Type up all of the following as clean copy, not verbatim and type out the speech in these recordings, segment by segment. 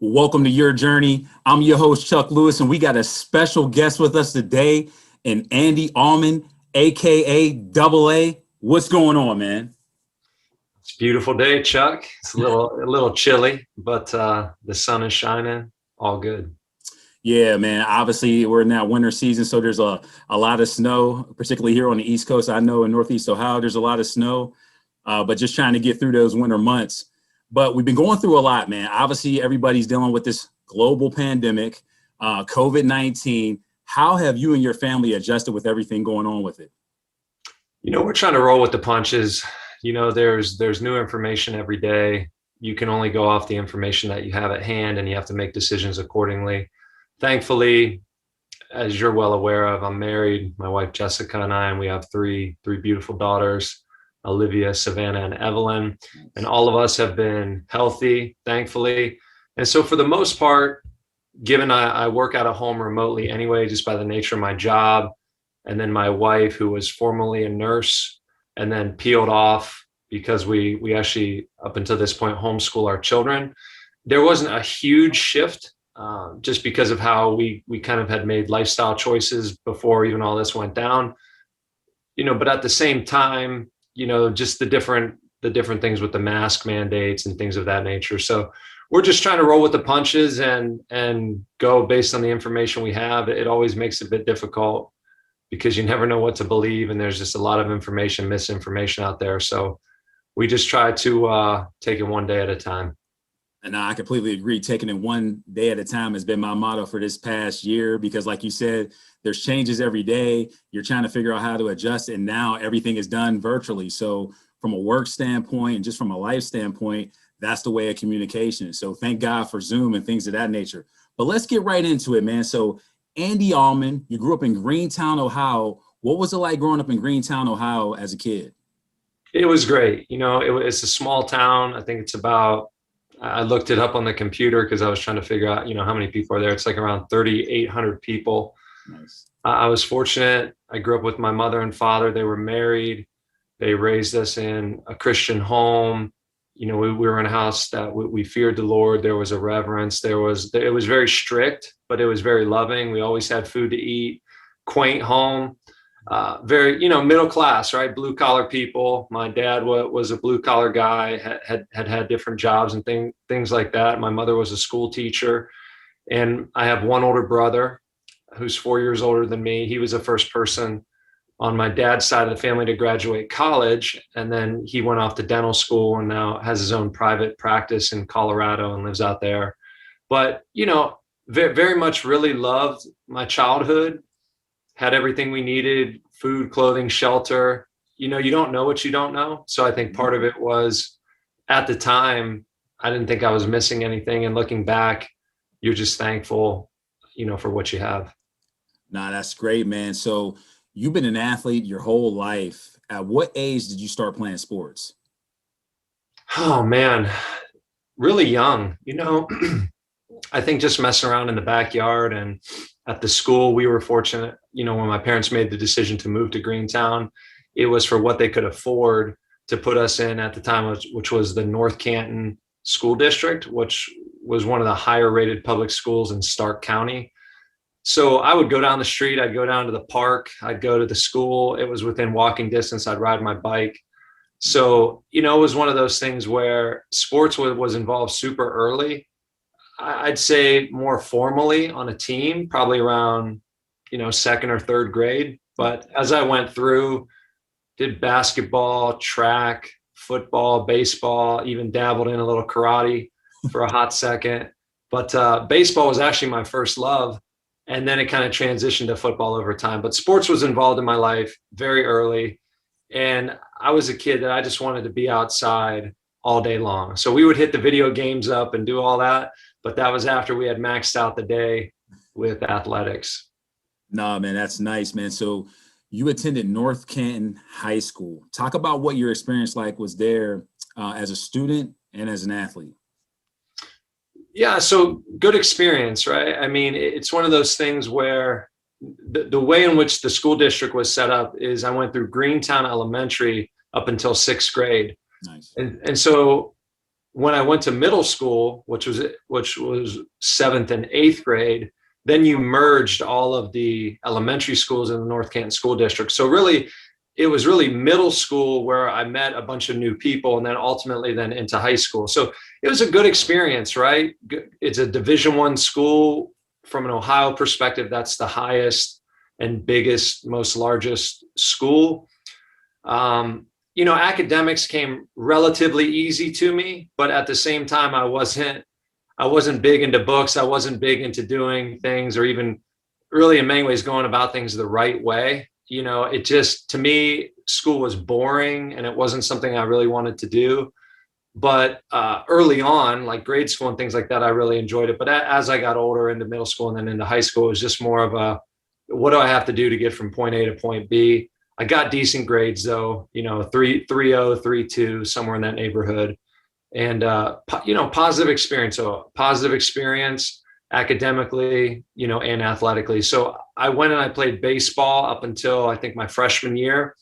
Welcome to Your Journey. I'm your host, Chuck Lewis, and we got a special guest with us today, and Andy Alleman, aka Double A. What's going on, man? It's a beautiful day, Chuck. It's a little chilly, but the sun is shining. All good. Yeah, man. Obviously, we're in that winter season, so there's a lot of snow, particularly here on the East Coast. I know in Northeast Ohio, there's a lot of snow, but just trying to get through those winter months. But we've been going through a lot, man. Obviously, everybody's dealing with this global pandemic, COVID-19. How have you and your family adjusted with everything going on with it? We're trying to roll with the punches. There's new information every day. You can only go off the information that you have at hand, and you have to make decisions accordingly. Thankfully, as you're well aware of, I'm married. My wife Jessica and I, and we have three beautiful daughters, Olivia, Savannah, and Evelyn. And all of us have been healthy, thankfully. And so for the most part, given I work out of home remotely anyway, just by the nature of my job, and then my wife, who was formerly a nurse and then peeled off because we actually, up until this point, homeschool our children. There wasn't a huge shift just because of how we kind of had made lifestyle choices before even all this went down. But at the same time, just the different things with the mask mandates and things of that nature. So we're just trying to roll with the punches and go based on the information we have. It always makes it a bit difficult because you never know what to believe, and there's just a lot of information, misinformation out there. So we just try to take it one day at a time. And I completely agree. Taking it one day at a time has been my motto for this past year because, like you said, there's changes every day. You're trying to figure out how to adjust, and now everything is done virtually. So from a work standpoint and just from a life standpoint, that's the way of communication. So thank God for Zoom and things of that nature. But let's get right into it, man. So Andy Alleman, you grew up in Greentown, Ohio. What was it like growing up in Greentown, Ohio as a kid? It was great. It's a small town. I think it's about, I looked it up on the computer because I was trying to figure out, how many people are there. It's like around 3,800 people. Nice. I was fortunate. I grew up with my mother and father. They were married. They raised us in a Christian home. We were in a house that we feared the Lord. There was a reverence. It was very strict, but it was very loving. We always had food to eat. Quaint home, very, middle class, right? Blue collar people. My dad was a blue collar guy, had different jobs and things like that. My mother was a school teacher, and I have one older brother who's 4 years older than me. He was the first person on my dad's side of the family to graduate college. And then he went off to dental school and now has his own private practice in Colorado and lives out there. But, very, very much really loved my childhood, had everything we needed, food, clothing, shelter. You don't know what you don't know. So I think part of it was, at the time, I didn't think I was missing anything. And looking back, you're just thankful, for what you have. Nah, that's great, man. So you've been an athlete your whole life. At what age did you start playing sports? Oh man, really young. I think just messing around in the backyard and at the school. We were fortunate, when my parents made the decision to move to Greentown, it was for what they could afford to put us in at the time, which was the North Canton School District, which was one of the higher rated public schools in Stark County. So I would go down the street, I'd go down to the park, I'd go to the school. It was within walking distance. I'd ride my bike. So, it was one of those things where sports was involved super early. I'd say more formally on a team, probably around, second or third grade. But as I went through, did basketball, track, football, baseball, even dabbled in a little karate for a hot second. But baseball was actually my first love. And then it kind of transitioned to football over time. But sports was involved in my life very early. And I was a kid that I just wanted to be outside all day long. So we would hit the video games up and do all that. But that was after we had maxed out the day with athletics. Nah, man, that's nice, man. So you attended North Canton High School. Talk about what your experience was there as a student and as an athlete. Yeah, so good experience, right? I mean, it's one of those things where the way in which the school district was set up is I went through Greentown Elementary up until sixth grade. Nice. And so when I went to middle school, which was 7th and 8th grade, then you merged all of the elementary schools in the North Canton School District. So really, it was really middle school where I met a bunch of new people, and then ultimately then into high school. So it was a good experience, right? It's a Division I school. From an Ohio perspective, that's the highest and biggest, most largest school. Academics came relatively easy to me, but at the same time, I wasn't big into books. I wasn't big into doing things, or even really in many ways going about things the right way. It just, to me, school was boring and it wasn't something I really wanted to do. But early on, like grade school and things like that, I really enjoyed it. But as I got older into middle school and then into high school, it was just more of a, what do I have to do to get from point A to point B? I got decent grades though, 3.0, 3.2, somewhere in that neighborhood. And, positive experience. So positive experience academically, and athletically. So I went and I played baseball up until I think my freshman year.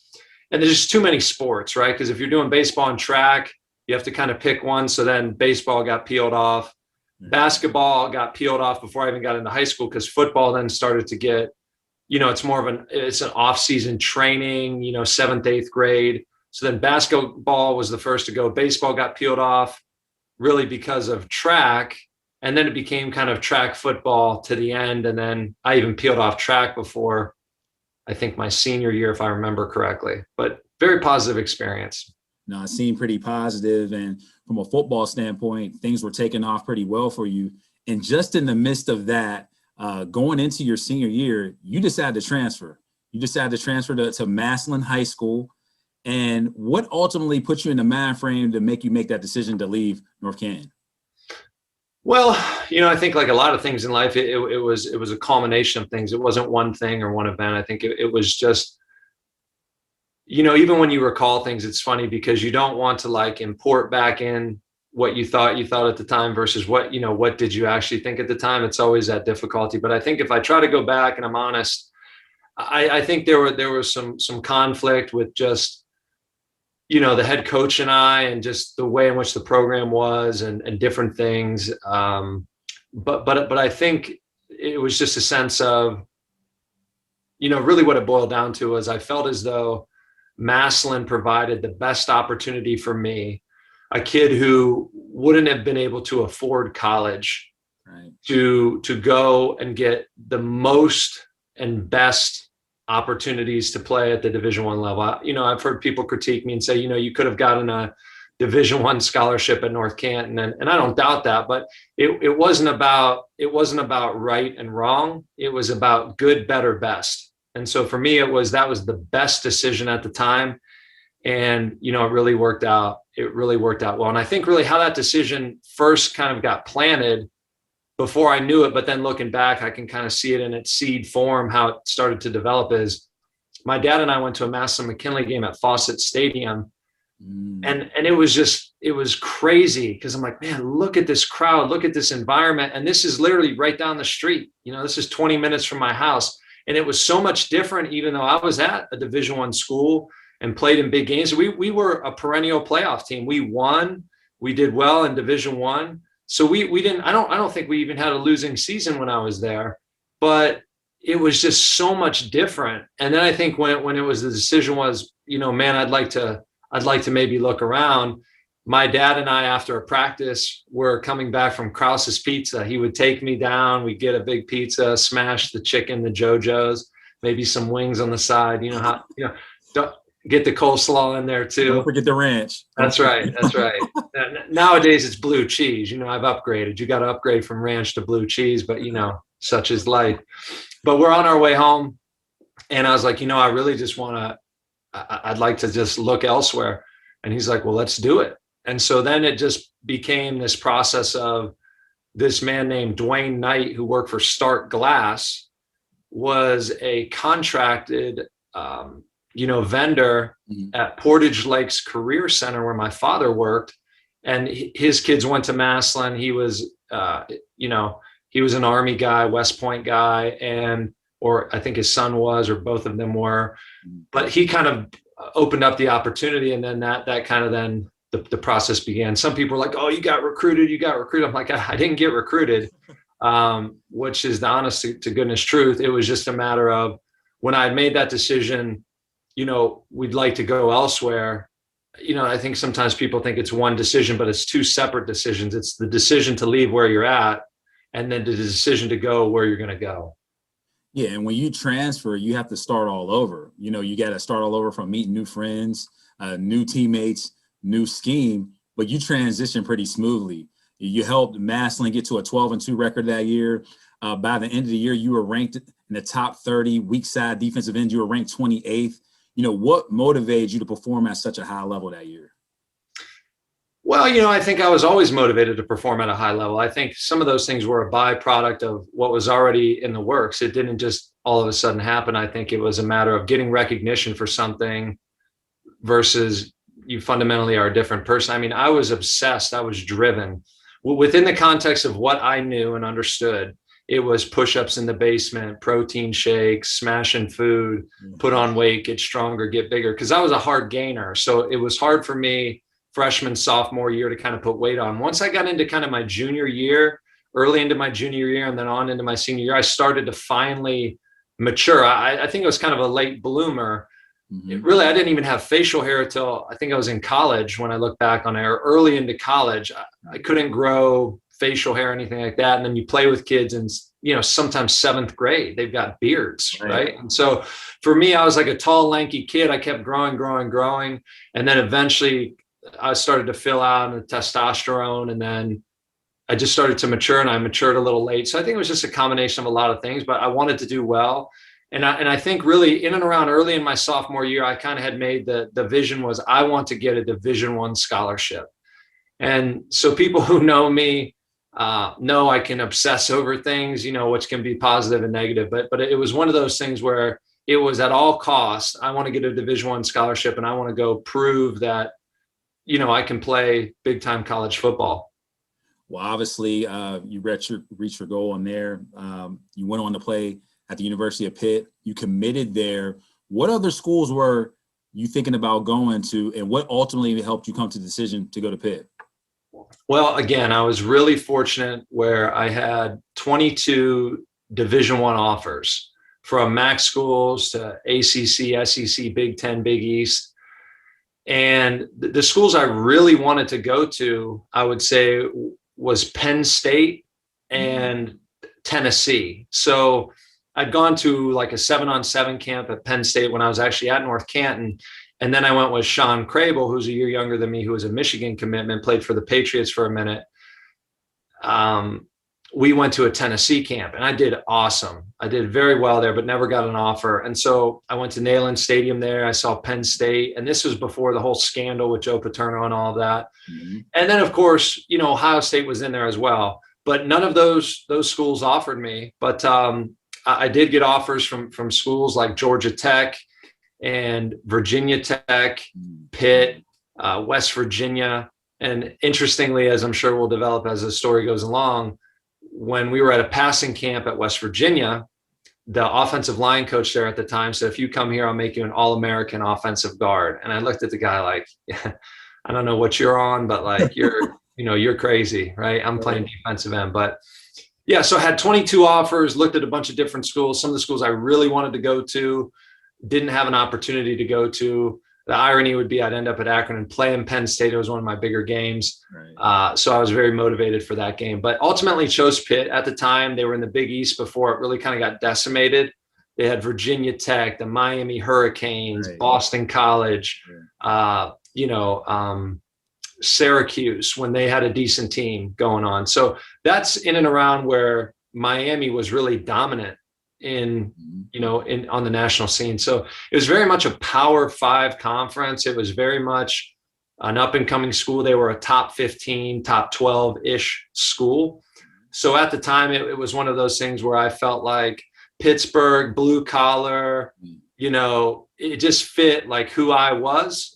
And there's just too many sports, right? Because if you're doing baseball and track, you have to kind of pick one. So then baseball got peeled off. Basketball got peeled off before I even got into high school, because football then started to get, it's more of it's an off-season training, 7th, 8th grade. So then basketball was the first to go. Baseball got peeled off really because of track. And then it became kind of track football to the end. And then I even peeled off track before, I think, my senior year, if I remember correctly. But very positive experience. No, it seemed pretty positive. And from a football standpoint, things were taking off pretty well for you. And just in the midst of that, going into your senior year, you decided to transfer. You decided to transfer to Massillon High School. And what ultimately put you in the mind frame to make you make that decision to leave North Canton? Well, I think like a lot of things in life, it was a culmination of things. It wasn't one thing or one event. I think it was just, even when you recall things, it's funny because you don't want to like import back in what you thought at the time versus what did you actually think at the time. It's always that difficulty. But I think if I try to go back and I'm honest, I think there was some conflict with just, the head coach and I, and just the way in which the program was and different things. But I think it was just a sense of, really what it boiled down to was I felt as though Massillon provided the best opportunity for me, a kid who wouldn't have been able to afford college, right, to go and get the most and best opportunities to play at the Division I level. I've heard people critique me and say, you could have gotten a Division I scholarship at North Canton, and I don't doubt that, but it wasn't about right and wrong. It was about good, better, best. And so for me, that was the best decision at the time. And, it really worked out. It really worked out well. And I think really how that decision first kind of got planted before I knew it, but then looking back, I can kind of see it in its seed form, how it started to develop is my dad and I went to a Massillon McKinley game at Fawcett Stadium. And it was crazy because I'm like, man, look at this crowd, look at this environment. And this is literally right down the street. This is 20 minutes from my house. And it was so much different, even though I was at a Division I school and played in big games. We were a perennial playoff team. We won. We did well in Division I. So we didn't. I don't think we even had a losing season when I was there. But it was just so much different. And then I think when it was the decision was, man, I'd like to maybe look around. My dad and I, after a practice, were coming back from Krause's Pizza. He would take me down. We'd get a big pizza, smash the chicken, the JoJo's, maybe some wings on the side. Don't get the coleslaw in there too. Don't forget the ranch. That's right. That's right. Nowadays it's blue cheese. I've upgraded. You got to upgrade from ranch to blue cheese, but such is life. But we're on our way home, and I was like, I really just I'd like to just look elsewhere. And he's like, well, let's do it. And so then it just became this process of this man named Dwayne Knight, who worked for Stark Glass, was a contracted, vendor at Portage Lakes Career Center where my father worked. And his kids went to Massillon. He was, he was an Army guy, West Point guy, or I think his son was, or both of them were. But he kind of opened up the opportunity, and then that kind of then the process began. Some people were like, "Oh, you got recruited. You got recruited." I'm like, I didn't get recruited, which is the honest to goodness truth. It was just a matter of when I had made that decision, we'd like to go elsewhere. I think sometimes people think it's one decision, but it's two separate decisions. It's the decision to leave where you're at, and then the decision to go where you're going to go. Yeah, and when you transfer, you have to start all over. You got to start all over from meeting new friends, new teammates, new scheme, but you transition pretty smoothly. You helped Massillon get to a 12-2 record that year. By the end of the year, you were ranked in the top 30 weak side defensive end. You were ranked 28th. What motivated you to perform at such a high level that year? Well, I think I was always motivated to perform at a high level. I think some of those things were a byproduct of what was already in the works. It didn't just all of a sudden happen. I think it was a matter of getting recognition for something versus you fundamentally are a different person. I mean, I was obsessed. I was driven. Within the context of what I knew and understood, it was push-ups in the basement, protein shakes, smashing food, put on weight, get stronger, get bigger. Because I was a hard gainer. So it was hard for me freshman, sophomore year to kind of put weight on. Once I got into kind of my junior year, early into my junior year, and then on into my senior year, I started to finally mature. I think it was kind of a late bloomer. Really, I didn't even have facial hair until I think I was in college. When I look back on it, early into college, I couldn't grow facial hair or anything like that. And then you play with kids and, sometimes 7th grade, they've got beards, right? And so for me, I was like a tall, lanky kid. I kept growing. And then eventually I started to fill out in the testosterone, and then I just started to mature, and I matured a little late. So I think it was just a combination of a lot of things, but I wanted to do well. And I think really in and around early in my sophomore year, I kind of had made the vision was I want to get a Division I scholarship. And so people who know me know I can obsess over things, which can be positive and negative. But it was one of those things where it was at all costs. I want to get a Division I scholarship, and I want to go prove that, I can play big time college football. Well, obviously, you reached your goal on there. You went on to play at the University of Pitt. You committed there. What other schools were you thinking about going to, and what ultimately helped you come to the decision to go to Pitt? Well, again, I was really fortunate where I had 22 Division I offers from MAC schools to ACC, SEC, Big Ten, Big East. And the schools I really wanted to go to, I would say, was Penn State and Tennessee. So I'd gone to like a 7-on-7 camp at Penn State when I was actually at North Canton. And then I went with Sean Crable, who's a year younger than me, who was a Michigan commitment, played for the Patriots for a minute. We went to a Tennessee camp, and I did awesome. I did very well there, but never got an offer. And so I went to Neyland Stadium there. I saw Penn State, and this was before the whole scandal with Joe Paterno and all of that. And then, of course, Ohio State was in there as well. But none of those schools offered me. But I did get offers from schools like Georgia Tech and Virginia Tech, Pitt, West Virginia. And interestingly, as I'm sure we'll develop as the story goes along, when we were at a passing camp at West Virginia, the offensive line coach there at the time said, if you come here, I'll make you an All-American offensive guard. And I looked at the guy like, yeah, I don't know what you're on, but like you're crazy, right? I'm playing defensive end. But yeah, so I had 22 offers, looked at a bunch of different schools. Some of the schools I really wanted to go to, didn't have an opportunity to go to. The irony would be I'd end up at Akron and play in Penn State. It was one of my bigger games. So I was very motivated for that game, but ultimately chose Pitt. At the time, they were in the Big East before it really kind of got decimated. They had Virginia Tech, the Miami Hurricanes, Boston College, Syracuse when they had a decent team going on. So that's in and around where Miami was really dominant on the national scene. So it was very much a Power 5 conference. It was very much an up and coming school. They were a top 15, top 12-ish school. So at the time, it was one of those things where I felt like Pittsburgh, blue collar, it just fit like who I was,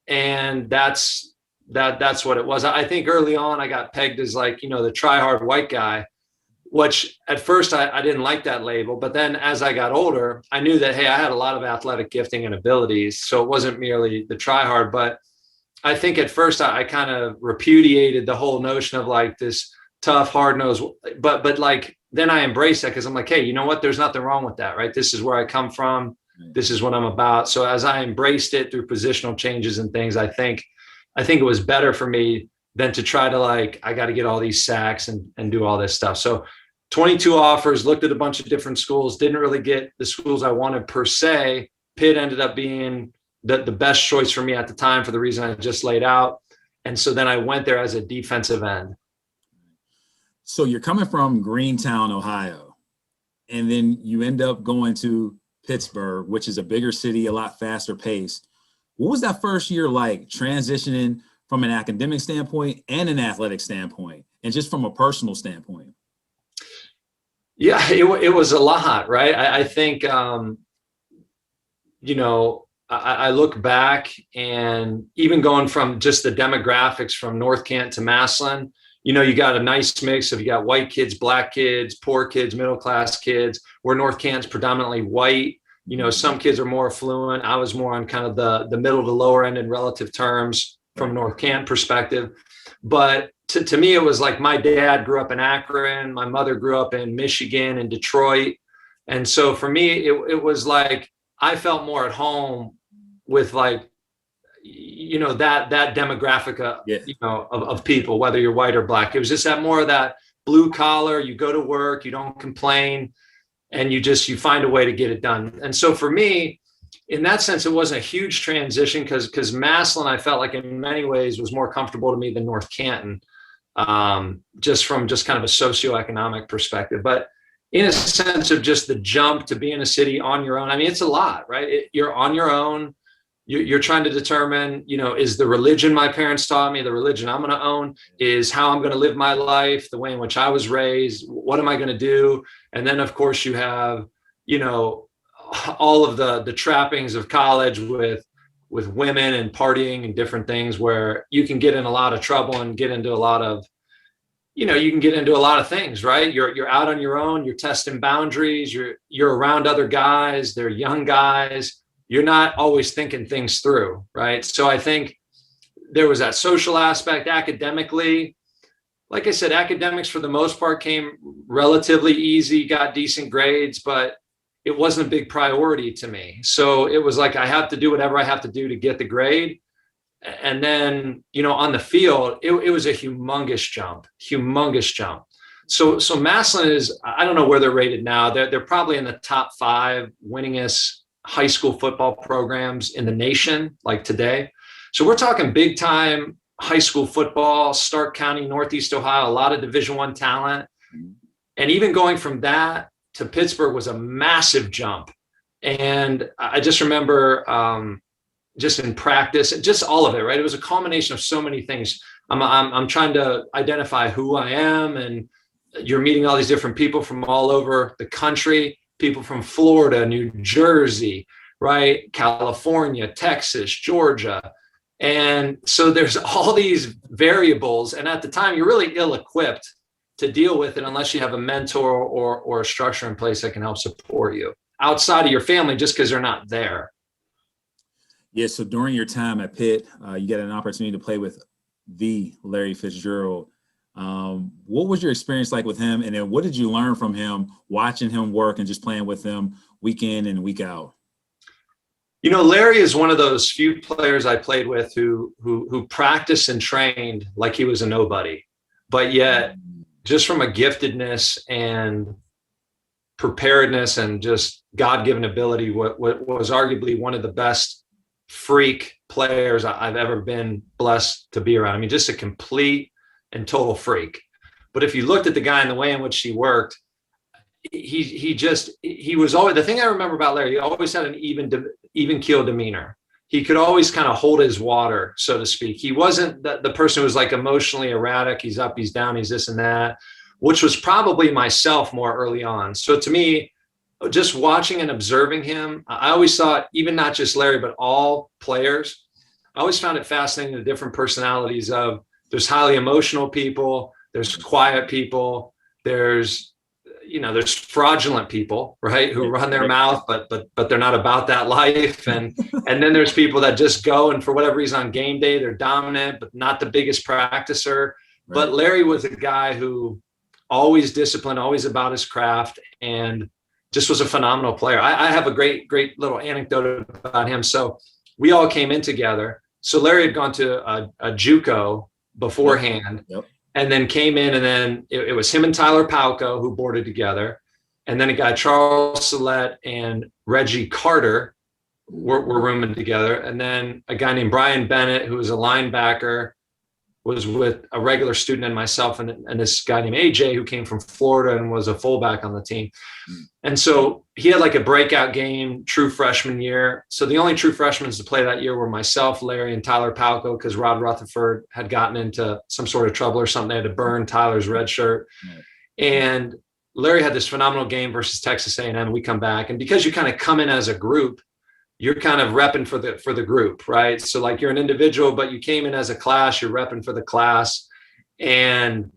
and that's what it was. I think early on I got pegged as like, the try-hard white guy, which at first I didn't like that label. But then as I got older, I knew that, hey, I had a lot of athletic gifting and abilities. So it wasn't merely the try-hard, but I think at first I kind of repudiated the whole notion of like this tough, hard nosed, but like then I embraced that because I'm like, hey, you know what? There's nothing wrong with that, right? This is where I come from. This is what I'm about. So as I embraced it through positional changes and things, I think it was better for me than to try to like, I got to get all these sacks and do all this stuff. So 22 offers, looked at a bunch of different schools, didn't really get the schools I wanted per se. Pitt ended up being the best choice for me at the time for the reason I just laid out. And so then I went there as a defensive end. So you're coming from Greentown, Ohio, and then you end up going to Pittsburgh, which is a bigger city, a lot faster paced. What was that first year like, transitioning from an academic standpoint and an athletic standpoint, and just from a personal standpoint? Yeah, it was a lot, right? I think, I look back, and even going from just the demographics from North Canton to Massillon, you got a nice mix of, you got white kids, black kids, poor kids, middle-class kids, where North Canton's predominantly white. Some kids are more affluent. I was more on kind of the middle to lower end in relative terms from North Canton perspective. But to me, it was like my dad grew up in Akron. My mother grew up in Michigan and Detroit. And so for me, it was like, I felt more at home with like, that demographic of people, whether you're white or black. It was just that more of that blue collar, you go to work, you don't complain, and you find a way to get it done. And so for me, in that sense, it wasn't a huge transition because Massillon, I felt like in many ways was more comfortable to me than North Canton, just from kind of a socioeconomic perspective. But in a sense of just the jump to be in a city on your own, I mean, it's a lot, right? You're on your own. You're trying to determine, is the religion my parents taught me, the religion I'm going to own, is how I'm going to live my life, the way in which I was raised, what am I going to do? And then, of course, you have, all of the trappings of college with women and partying and different things where you can get in a lot of trouble and get into a lot of, you can get into a lot of things, right? You're out on your own, you're testing boundaries, you're around other guys, they're young guys. You're not always thinking things through, right? So I think there was that social aspect. Academically, like I said, academics for the most part came relatively easy, got decent grades, but it wasn't a big priority to me. So it was like, I have to do whatever I have to do to get the grade. And then, on the field, it was a humongous jump. So Massillon is, I don't know where they're rated now. They're probably in the top 5 winningest high school football programs in the nation, like today. So we're talking big time high school football, Stark County, Northeast Ohio, a lot of Division I talent. And even going from that to Pittsburgh was a massive jump. And I just remember just in practice, just all of it, right? It was a culmination of so many things. I'm trying to identify who I am, and you're meeting all these different people from all over the country. People from Florida, New Jersey, right? California, Texas, Georgia. And so there's all these variables. And at the time, you're really ill-equipped to deal with it unless you have a mentor or a structure in place that can help support you outside of your family, just because they're not there. Yeah, so during your time at Pitt, you get an opportunity to play with the Larry Fitzgerald. What was your experience like with him? And then what did you learn from him watching him work and just playing with him week in and week out? Larry is one of those few players I played with who practiced and trained like he was a nobody, but yet just from a giftedness and preparedness and just God-given ability, what was arguably one of the best freak players I've ever been blessed to be around. I mean, just a complete and total freak. But if you looked at the guy and the way in which he worked, he was always, the thing I remember about Larry, he always had an even keel demeanor. He could always kind of hold his water, so to speak. He wasn't the person who was like emotionally erratic. He's up, he's down, he's this and that, which was probably myself more early on. So to me, just watching and observing him, I always thought, even not just Larry, but all players, I always found it fascinating, the different personalities of, there's highly emotional people, there's quiet people, there's, there's fraudulent people, right, who run their mouth, but they're not about that life. And then there's people that just go, and for whatever reason on game day, they're dominant, but not the biggest practicer. Right. But Larry was a guy who always disciplined, always about his craft, and just was a phenomenal player. I have a great little anecdote about him. So we all came in together. So Larry had gone to a JUCO beforehand. Yep. And then came in, and then it was him and Tyler Palco who boarded together. And then a guy, Charles Sillette and Reggie Carter were rooming together. And then a guy named Brian Bennett, who was a linebacker, was with a regular student and myself, and this guy named AJ, who came from Florida and was a fullback on the team. And so he had like a breakout game, true freshman year. So the only true freshmen to play that year were myself, Larry, and Tyler Palco, because Rod Rutherford had gotten into some sort of trouble or something. They had to burn Tyler's red shirt. And Larry had this phenomenal game versus Texas A&M. We come back, and because you kind of come in as a group, you're kind of repping for the group, right? So like you're an individual, but you came in as a class, you're repping for the class. And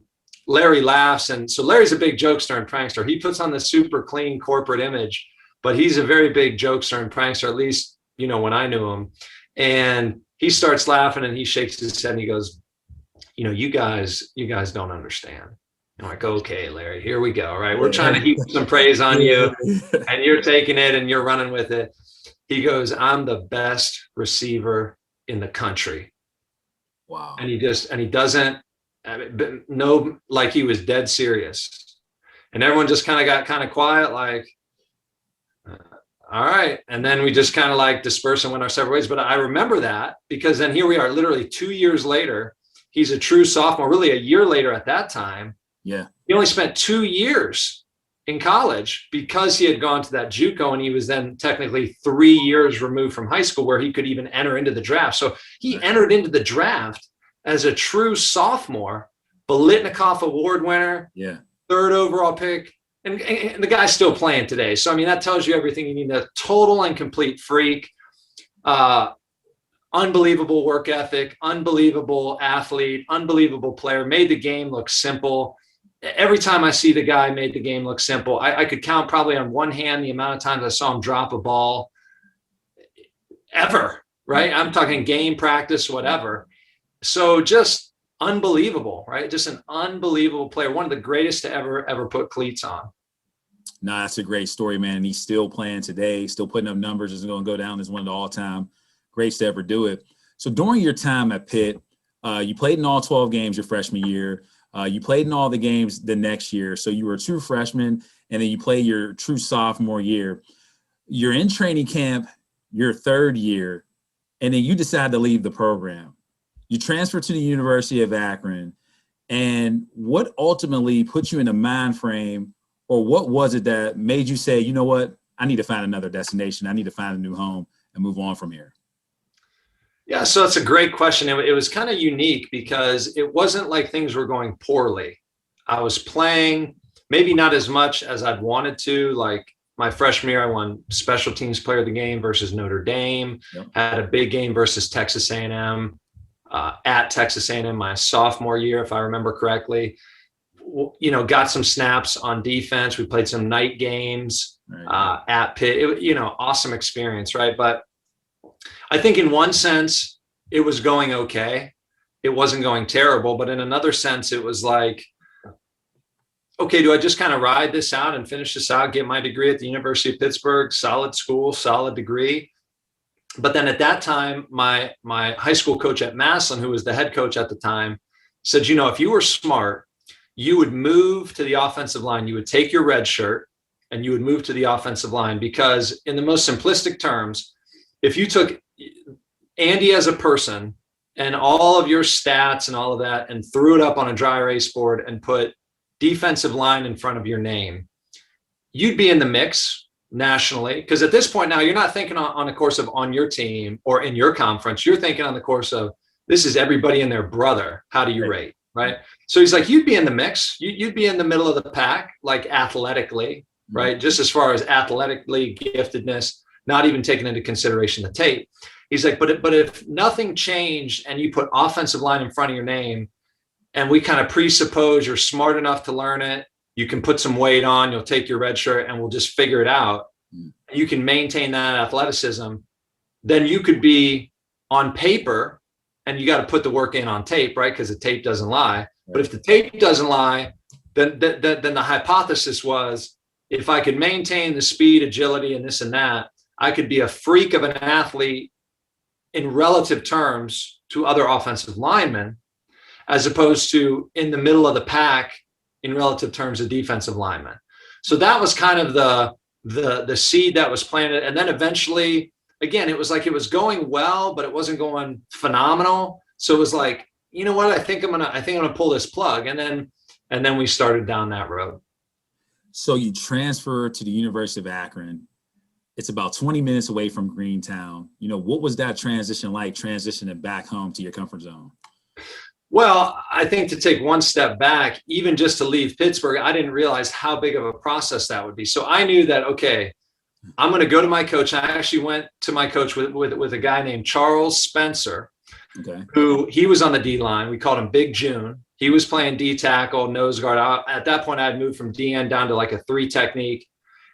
Larry laughs. And so Larry's a big jokester and prankster. He puts on the super clean corporate image, but he's a very big jokester and prankster, at least, when I knew him. And he starts laughing, and he shakes his head and he goes, you guys don't understand. I'm like, okay, Larry, here we go. Right. We're trying to heap some praise on you, and you're taking it and you're running with it. He goes, I'm the best receiver in the country. Wow. And he doesn't know, like he was dead serious. And everyone just kind of got kind of quiet, like, all right. And then we just kind of like dispersed and went our separate ways. But I remember that, because then here we are literally 2 years later. He's a true sophomore, really a year later at that time. Yeah. He only spent 2 years in college because he had gone to that JUCO, and he was then technically 3 years removed from high school where he could even enter into the draft. So he entered into the draft as a true sophomore, Bolitnikoff Award winner, third overall pick, and the guy's still playing today. So, I mean, that tells you everything you need. A total and complete freak, unbelievable work ethic, unbelievable athlete, unbelievable player, made the game look simple. Every time I see the guy made the game look simple. I could count probably on one hand the amount of times I saw him drop a ball ever, right? I'm talking game, practice, whatever. So just unbelievable, right? Just an unbelievable player. One of the greatest to ever put cleats on. No, that's a great story, man. He's still playing today, still putting up numbers. Is going to go down as one of the all-time greats to ever do it. So during your time at Pitt, you played in all 12 games your freshman year. You played in all the games the next year. So you were a true freshman, and then you played your true sophomore year. You're in training camp your third year, and then you decide to leave the program. You transfer to the University of Akron. And what ultimately put you in a mind frame, or what was it that made you say, you know what, I need to find another destination. I need to find a new home and move on from here? Yeah, so that's a great question. It was kind of unique because it wasn't like things were going poorly. I was playing, maybe not as much as I'd wanted to. Like my freshman year, I won special teams player of the game versus Notre Dame. Yep. Had a big game versus Texas A&M at Texas A&M my sophomore year, if I remember correctly. Got some snaps on defense. We played some night games at Pitt. Awesome experience, right? But I think in one sense, it was going okay. It wasn't going terrible. But in another sense, it was like, okay, do I just kind of ride this out and finish this out, get my degree at the University of Pittsburgh, solid school, solid degree? But then at that time, my high school coach at Massillon, who was the head coach at the time, said, if you were smart, you would move to the offensive line. You would take your red shirt and you would move to the offensive line, because in the most simplistic terms, if you took Andy as a person and all of your stats and all of that and threw it up on a dry erase board and put defensive line in front of your name, you'd be in the mix nationally. Because at this point now, you're not thinking on the course of on your team or in your conference. You're thinking on the course of, this is everybody and their brother. How do you rate, right? So he's like, you'd be in the mix. You'd be in the middle of the pack, like athletically, right? Just as far as athletically giftedness, not even taking into consideration the tape. He's like, but if nothing changed and you put offensive line in front of your name, and we kind of presuppose you're smart enough to learn it, you can put some weight on, you'll take your red shirt and we'll just figure it out. You can maintain that athleticism, then you could be on paper, and you got to put the work in on tape, right? Because the tape doesn't lie. But if the tape doesn't lie, then the hypothesis was, if I could maintain the speed, agility, and this and that, I could be a freak of an athlete in relative terms to other offensive linemen, as opposed to in the middle of the pack in relative terms of defensive linemen. So that was kind of the seed that was planted. And then eventually, again, it was like it was going well, but it wasn't going phenomenal. So it was like, you know what, I think I'm gonna pull this plug. And then we started down that road. So you transferred to the University of Akron. It's about 20 minutes away from Greentown. You know, what was that transition like, transitioning back home to your comfort zone? Well, I think to take one step back, even just to leave Pittsburgh, I didn't realize how big of a process that would be. So I knew that, okay, I'm going to go to my coach. I actually went to my coach with a guy named Charles Spencer, who he was on the D line. We called him Big June. He was playing D tackle, nose guard. At that point, I had moved from DN down to like a 3 technique.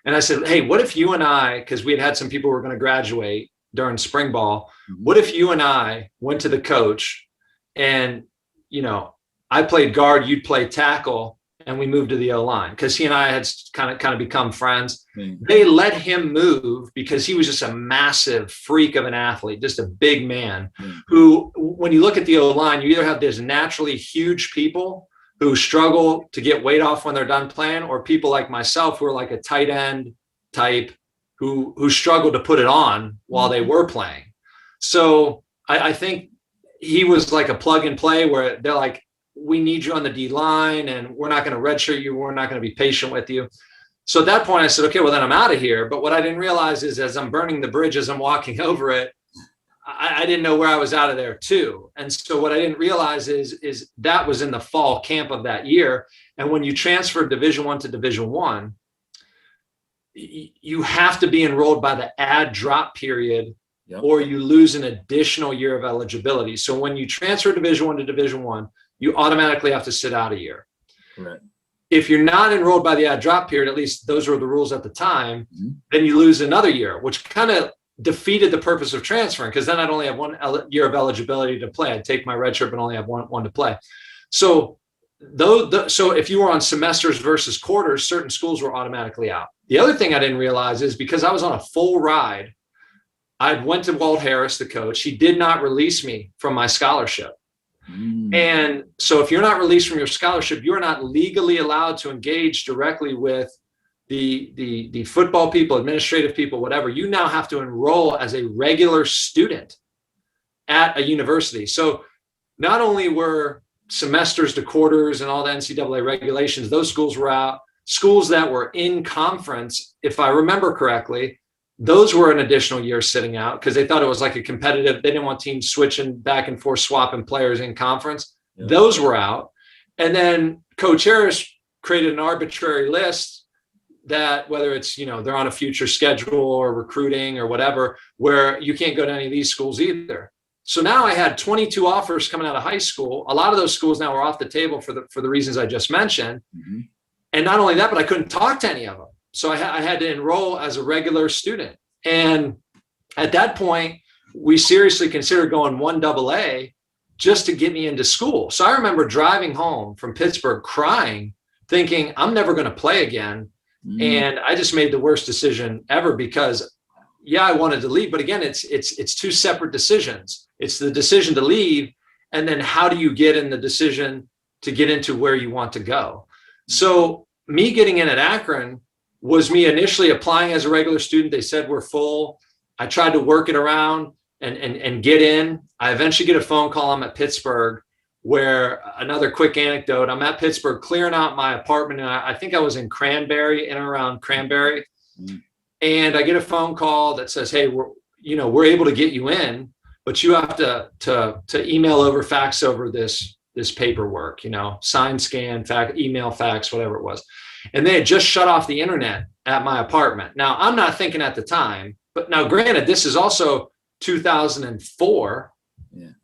And I said, hey, what if you and I, because we had some people who were going to graduate during spring ball, what if you and I went to the coach and, you know, I played guard, you'd play tackle, and we moved to the O-line, because he and I had kind of become friends. They let him move because he was just a massive freak of an athlete, just a big man who, when you look at the O-line, you either have these naturally huge people who struggle to get weight off when they're done playing, or people like myself who are like a tight end type who struggle to put it on while they were playing. So I think he was like a plug and play, where they're like, we need you on the D line and we're not going to redshirt you. We're not going to be patient with you. So at that point I said, okay, well then I'm out of here. But what I didn't realize is, as I'm burning the bridge, as I'm walking over it, I didn't know where I was out of there too. And so what I didn't realize is that was in the fall camp of that year. And when you transfer Division I to Division I, you have to be enrolled by the add drop period, or you lose an additional year of eligibility. So when you transfer Division I to Division I, you automatically have to sit out a year. Right. If you're not enrolled by the add drop period, at least those were the rules at the time, then you lose another year, which kind of defeated the purpose of transferring, because then I'd only have 1 year of eligibility to play. I'd take my red shirt, but only have one to play. So so if you were on semesters versus quarters, certain schools were automatically out. The other thing I didn't realize is, because I was on a full ride, I went to Walt Harris, the coach. He did not release me from my scholarship. And so if you're not released from your scholarship, you're not legally allowed to engage directly with the football people, administrative people, whatever. You now have to enroll as a regular student at a university. So not only were semesters to quarters and all the NCAA regulations, those schools were out. Schools that were in conference, if I remember correctly, those were an additional year sitting out, because they thought it was like a competitive, they didn't want teams switching back and forth, swapping players in conference. Those were out. And then Coach Harris created an arbitrary list that, whether it's, you know, they're on a future schedule or recruiting or whatever, where you can't go to any of these schools either. So now I had 22 offers coming out of high school. A lot of those schools now were off the table for the reasons I just mentioned. And not only that, but I couldn't talk to any of them. So I had to enroll as a regular student. And at that point, we seriously considered going 1AA just to get me into school. So I remember driving home from Pittsburgh crying, thinking I'm never going to play again. And I just made the worst decision ever, because I wanted to leave. But again, it's 2 separate decisions. It's the decision to leave, and then how do you get in the decision to get into where you want to go. So me getting in at Akron was me initially applying as a regular student. They said we're full. I tried to work it around and get in. I eventually get a phone call. I'm at Pittsburgh, where, another quick anecdote, I'm at Pittsburgh clearing out my apartment. And I think I was in Cranberry, in and around Cranberry. And I get a phone call that says, hey, we're able to get you in, but you have to email over, fax over this paperwork, sign, scan, fax, email, fax, whatever it was. And they had just shut off the internet at my apartment. Now, I'm not thinking at the time, but now granted, this is also 2004.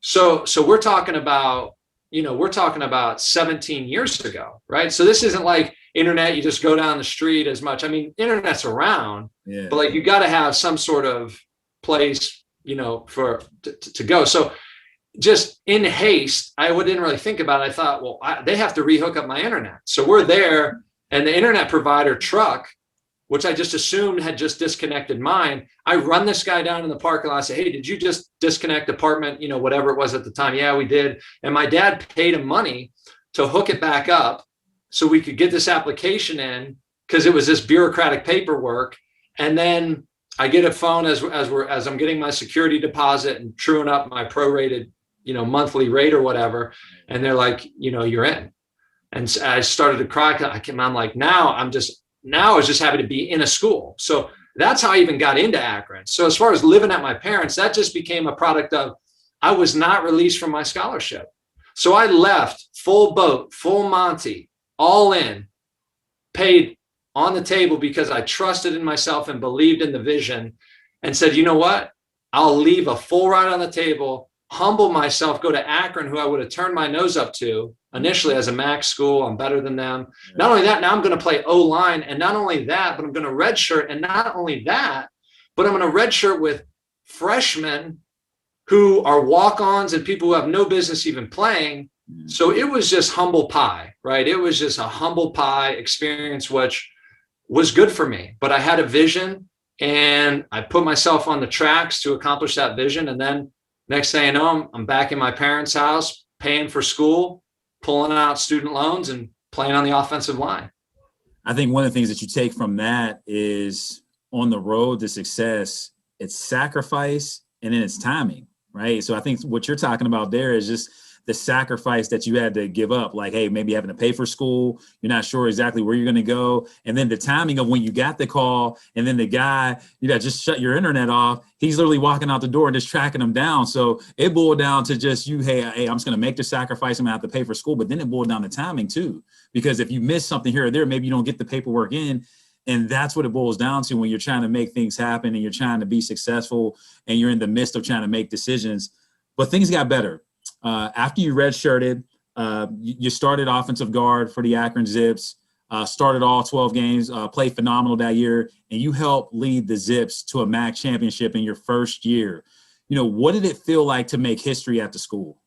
So we're talking about 17 years ago, right? So this isn't like, internet, you just go down the street as much. I mean, internet's around, Yeah. but like you got to have some sort of place, you know, for to go. So just in haste, I didn't really think about it. I thought, well, they have to rehook up my internet. So we're there, and the internet provider truck, which I just assumed had just disconnected mine, I run this guy down in the parking lot. I say, hey, did you just disconnect apartment, you know, whatever it was at the time? Yeah, we did. And my dad paid him money to hook it back up so we could get this application in, because it was this bureaucratic paperwork. And then I get a phone as I'm getting my security deposit and truing up my prorated, you know, monthly rate or whatever. And they're like, you know, you're in. And I started to cry. I'm like, now I was just happy to be in a school. So that's how I even got into Akron. So as far as living at my parents, that just became a product of, I was not released from my scholarship. So I left full boat, full Monty, all in, paid on the table because I trusted in myself and believed in the vision, and said, you know what? I'll leave a full ride on the table, humble myself, go to Akron, who I would have turned my nose up to initially as a MAC school. I'm better than them. Not only that, now I'm going to play O-line. And not only that, but I'm going to redshirt. And not only that, but I'm going to redshirt with freshmen who are walk-ons and people who have no business even playing. So it was just humble pie, right? It was just a humble pie experience, which was good for me. But I had a vision, and I put myself on the tracks to accomplish that vision. And then next thing I know, I'm back in my parents' house, paying for school, pulling out student loans, and playing on the offensive line. I think one of the things that you take from that is, on the road to success, it's sacrifice and then it's timing, right? So I think what you're talking about there is just the sacrifice that you had to give up, like, hey, maybe having to pay for school, you're not sure exactly where you're going to go. And then the timing of when you got the call, and then the guy, you got just shut your internet off, he's literally walking out the door and just tracking them down. So it boiled down to just you, hey, I'm just going to make the sacrifice, I'm going to have to pay for school. But then it boiled down to timing too, because if you miss something here or there, maybe you don't get the paperwork in. And that's what it boils down to when you're trying to make things happen and you're trying to be successful and you're in the midst of trying to make decisions. But things got better. After you redshirted, you started offensive guard for the Akron Zips, started all 12 games, played phenomenal that year, and you helped lead the Zips to a MAC championship in your first year. You know, what did it feel like to make history at the school?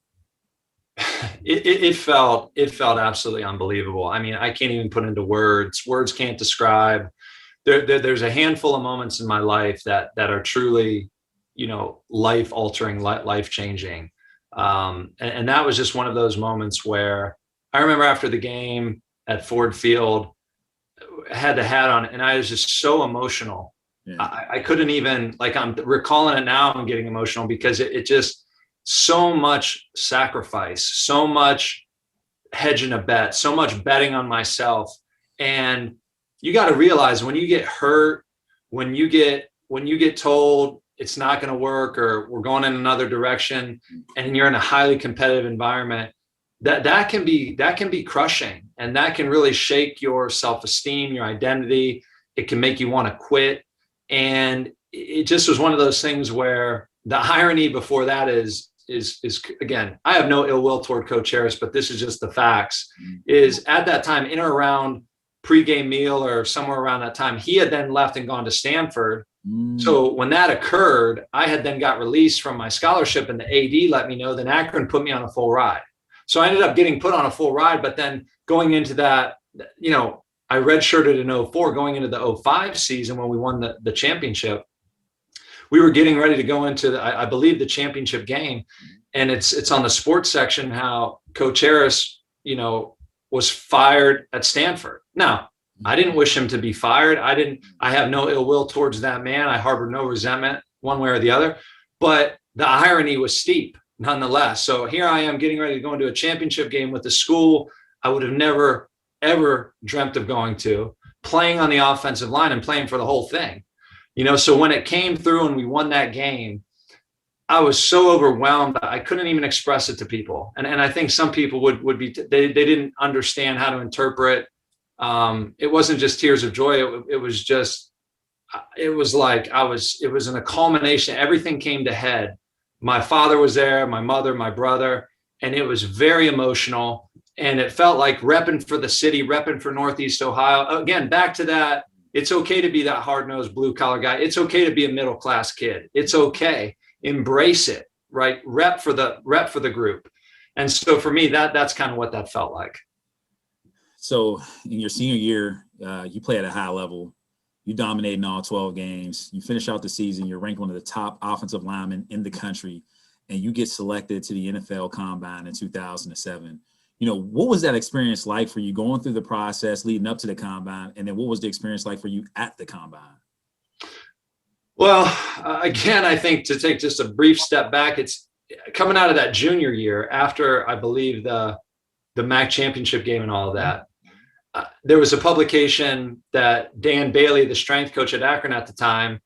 It felt absolutely unbelievable. I mean, I can't even put into words. Words can't describe. There's a handful of moments in my life that are truly, you know, life altering, life changing. And that was just one of those moments where I remember after the game at Ford Field, I had the hat on and I was just so emotional. Yeah. I couldn't even, like, I'm recalling it now, I'm getting emotional because it just, so much sacrifice, so much hedging a bet, so much betting on myself. And you got to realize, when you get hurt, when you get told it's not going to work or we're going in another direction, and you're in a highly competitive environment, that can be crushing, and that can really shake your self-esteem, your identity. It can make you want to quit. And it just was one of those things where the irony before that is again, I have no ill will toward Coach Harris, but this is just the facts, is at that time, in or around pregame meal or somewhere around that time, he had then left and gone to Stanford. So when that occurred, I had then got released from my scholarship, and the AD let me know. Then Akron put me on a full ride. So I ended up getting put on a full ride, but then going into that, you know, I redshirted in 04, going into the 05 season when we won the championship. We were getting ready to go into, I believe, the championship game. And it's on the sports section how Coach Harris, you know, was fired at Stanford. Now, I didn't wish him to be fired. I have no ill will towards that man. I harbor no resentment one way or the other, but the irony was steep nonetheless. So here I am getting ready to go into a championship game with the school I would have never, ever dreamt of going to, playing on the offensive line and playing for the whole thing. You know, so when it came through and we won that game, I was so overwhelmed. I couldn't even express it to people. And I think some people would be, they didn't understand how to interpret. It wasn't just tears of joy. It was like, it was in a culmination. Everything came to head. My father was there, my mother, my brother, and it was very emotional. And it felt like repping for the city, repping for Northeast Ohio. Again, back to that. It's okay to be that hard-nosed blue-collar guy. It's okay to be a middle-class kid. It's okay. Embrace it, right? Rep for the group. And so for me, that's kind of what that felt like. So in your senior year, you play at a high level. You dominate in all 12 games. You finish out the season. You're ranked one of the top offensive linemen in the country, and you get selected to the NFL Combine in 2007. What was that experience like for you going through the process leading up to the Combine? And then what was the experience like for you at the Combine? Well, again, I think to take just a brief step back, it's coming out of that junior year after, I believe, the MAC championship game and all of that. There was a publication that Dan Bailey, the strength coach at Akron at the time,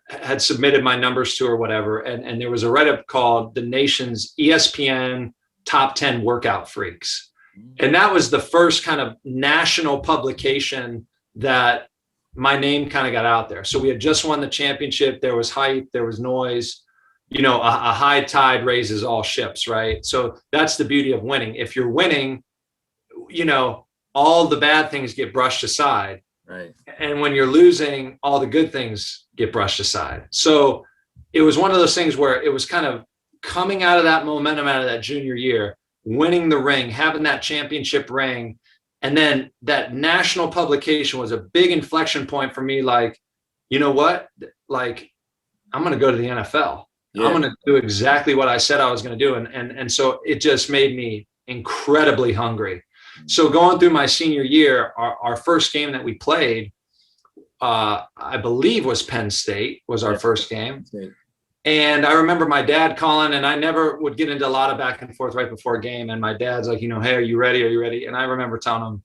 had submitted my numbers to or whatever. And there was a write-up called The Nation's ESPN Top 10 Workout Freaks. And that was the first kind of national publication that my name kind of got out there. So we had just won the championship. There was hype, there was noise. A high tide raises all ships, right? So that's the beauty of winning. If you're winning, all the bad things get brushed aside. Right. And when you're losing, all the good things get brushed aside. So it was one of those things where it was kind of coming out of that momentum out of that junior year, winning the ring, having that championship ring. And then that national publication was a big inflection point for me. Like, you know what? Like, I'm going to go to the NFL. Yeah. I'm going to do exactly what I said I was going to do. And so it just made me incredibly hungry. So going through my senior year, our first game that we played, I believe was Penn State was our first game. And I remember my dad calling, and I never would get into a lot of back and forth right before a game. And my dad's like, hey, are you ready? Are you ready? And I remember telling him,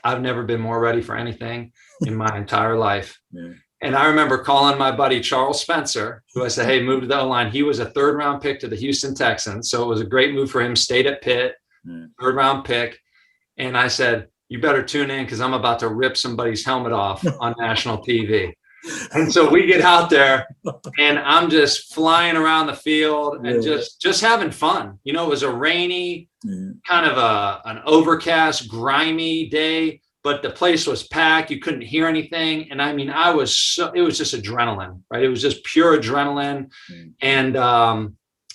I've never been more ready for anything in my entire life. Yeah. And I remember calling my buddy Charles Spencer, who I said, hey, move to the O-line. He was a third-round pick to the Houston Texans. So it was a great move for him, stayed at Pitt, third-round pick. And I said, you better tune in because I'm about to rip somebody's helmet off on national TV. And so we get out there and I'm just flying around the field and just having fun. It was a rainy, kind of an overcast, grimy day, but the place was packed. You couldn't hear anything. And I mean, it was just adrenaline, right? It was just pure adrenaline. And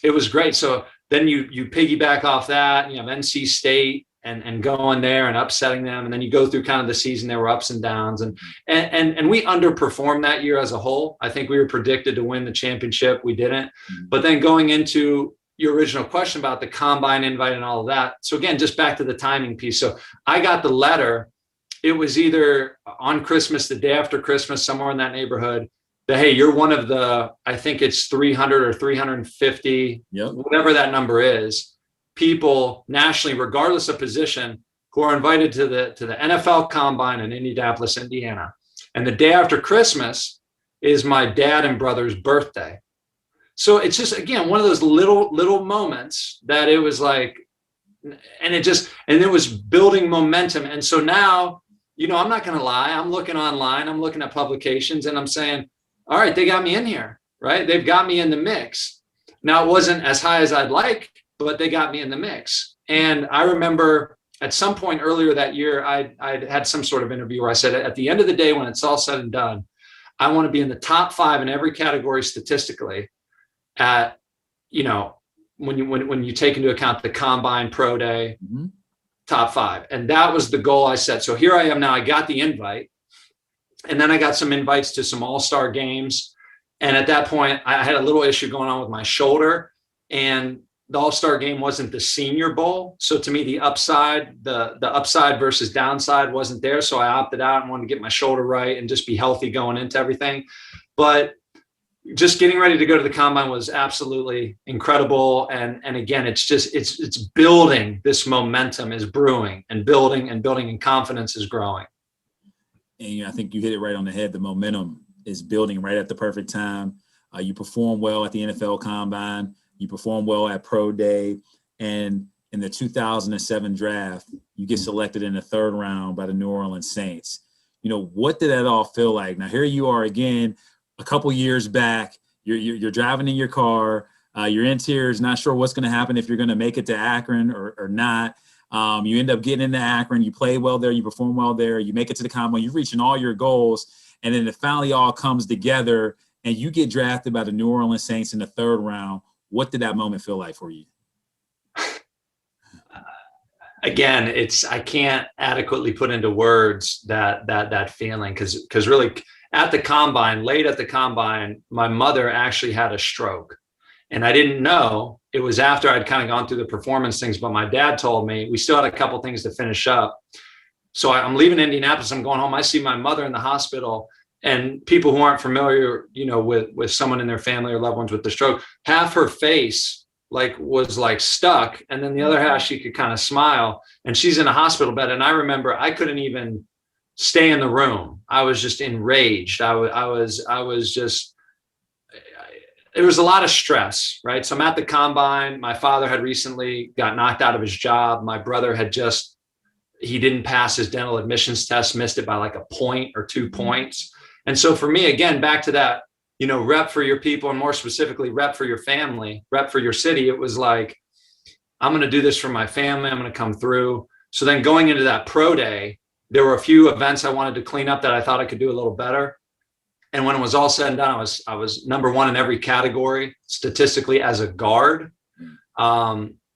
it was great. So then you piggyback off that, and you have NC State and going there and upsetting them. And then you go through kind of the season, there were ups and downs and we underperformed that year as a whole. I think we were predicted to win the championship. We didn't. But then going into your original question about the Combine invite and all of that. So again, just back to the timing piece. So I got the letter. It was either on Christmas, the day after Christmas, somewhere in that neighborhood, that, hey, you're one of the, I think it's 300 or 350, whatever that number is, people nationally, regardless of position, who are invited to the NFL Combine in Indianapolis, Indiana. And the day after Christmas is my dad and brother's birthday. So it's just, again, one of those little moments that it was like, and it was building momentum. And so now, I'm not going to lie. I'm looking online, I'm looking at publications, and I'm saying, all right, they got me in here, right? They've got me in the mix. Now, it wasn't as high as I'd like, but they got me in the mix. And I remember at some point earlier that year, I had some sort of interview where I said, at the end of the day, when it's all said and done, I want to be in the top 5 in every category statistically at, when you take into account the Combine, Pro Day, top 5. And that was the goal I set. So here I am now. I got the invite. And then I got some invites to some all-star games. And at that point, I had a little issue going on with my shoulder. And the all-star game wasn't the Senior Bowl. So to me, the upside versus downside wasn't there. So I opted out and wanted to get my shoulder right and just be healthy going into everything. But just getting ready to go to the Combine was absolutely incredible. And again, it's building. This momentum is brewing and building and confidence is growing. And I think you hit it right on the head. The momentum is building right at the perfect time. You perform well at the NFL Combine. You perform well at Pro Day, and in the 2007 draft, you get selected in the 3rd round by the New Orleans Saints. What did that all feel like? Now, here you are again, a couple years back. You're driving in your car. You're in tears, not sure what's going to happen, if you're going to make it to Akron or not. You end up getting into Akron, you play well there, you perform well there, you make it to the combine, you're reaching all your goals, and then it finally all comes together and you get drafted by the New Orleans Saints in the 3rd round. What did that moment feel like for you? Again, I can't adequately put into words that feeling, because really late at the combine, my mother actually had a stroke. And I didn't know. It was after I'd kind of gone through the performance things, but my dad told me we still had a couple things to finish up. So I'm leaving Indianapolis. I'm going home. I see my mother in the hospital, and people who aren't familiar, with someone in their family or loved ones with the stroke, half her face was stuck, and then the other half she could kind of smile. And she's in a hospital bed. And I remember I couldn't even stay in the room. I was just enraged. I was just. There was a lot of stress, right? So I'm at the combine. My father had recently got knocked out of his job. My brother he didn't pass his dental admissions test, missed it by like a point or 2 points. And so for me, again, back to that, rep for your people, and more specifically, rep for your family, rep for your city. It was like, I'm going to do this for my family. I'm going to come through. So then going into that pro day, there were a few events I wanted to clean up that I thought I could do a little better. And when it was all said and done, I was number 1 in every category statistically as a guard,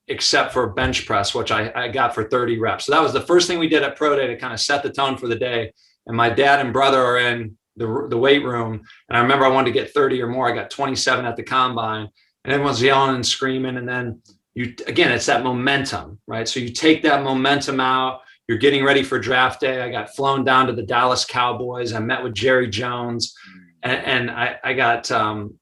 except for bench press, which I got for 30 reps. So that was the first thing we did at pro day to kind of set the tone for the day. And my dad and brother are in the weight room. And I remember I wanted to get 30 or more. I got 27 at the combine, and everyone's yelling and screaming. And then it's that momentum, right? So you take that momentum out. You're getting ready for draft day. I got flown down to the Dallas Cowboys. I met with Jerry Jones, and I got, some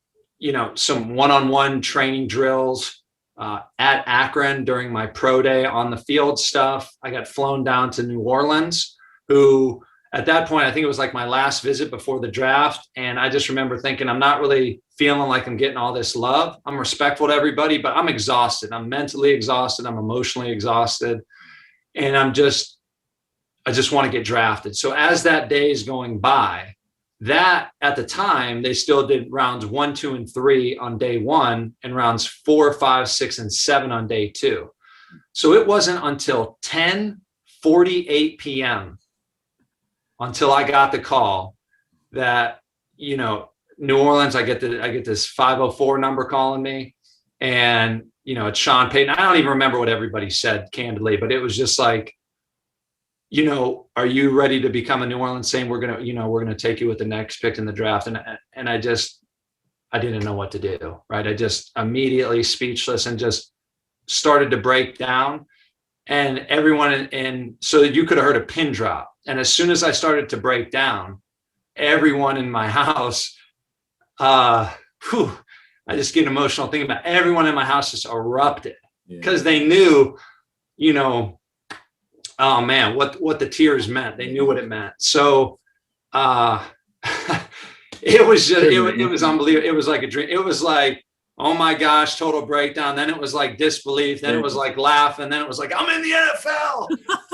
one-on-one training drills at Akron during my pro day on the field stuff. I got flown down to New Orleans, who at that point, I think it was like my last visit before the draft. And I just remember thinking, I'm not really feeling like I'm getting all this love. I'm respectful to everybody, but I'm exhausted. I'm mentally exhausted. I'm emotionally exhausted. And I just want to get drafted. So as that day is going by, that at the time, they still did rounds 1, 2, and 3 on day 1, and rounds 4, 5, 6, and 7 on day 2. So it wasn't until 10:48 p.m. until I got the call that, New Orleans, I get this 504 number calling me, and it's Sean Payton. I don't even remember what everybody said, candidly, but it was just like, are you ready to become a New Orleans Saint? We're gonna take you with the next pick in the draft. And I didn't know what to do, right? I just immediately speechless and just started to break down. And everyone, and so you could have heard a pin drop. And as soon as I started to break down, everyone in my house, I just get emotional thinking about everyone in my house just erupted, because they knew, oh man, what the tears meant. They knew what it meant. So it was just, it was unbelievable. It was like a dream. It was like, oh my gosh, total breakdown. Then it was like disbelief. Then it was like laugh. And then it was like, I'm in the NFL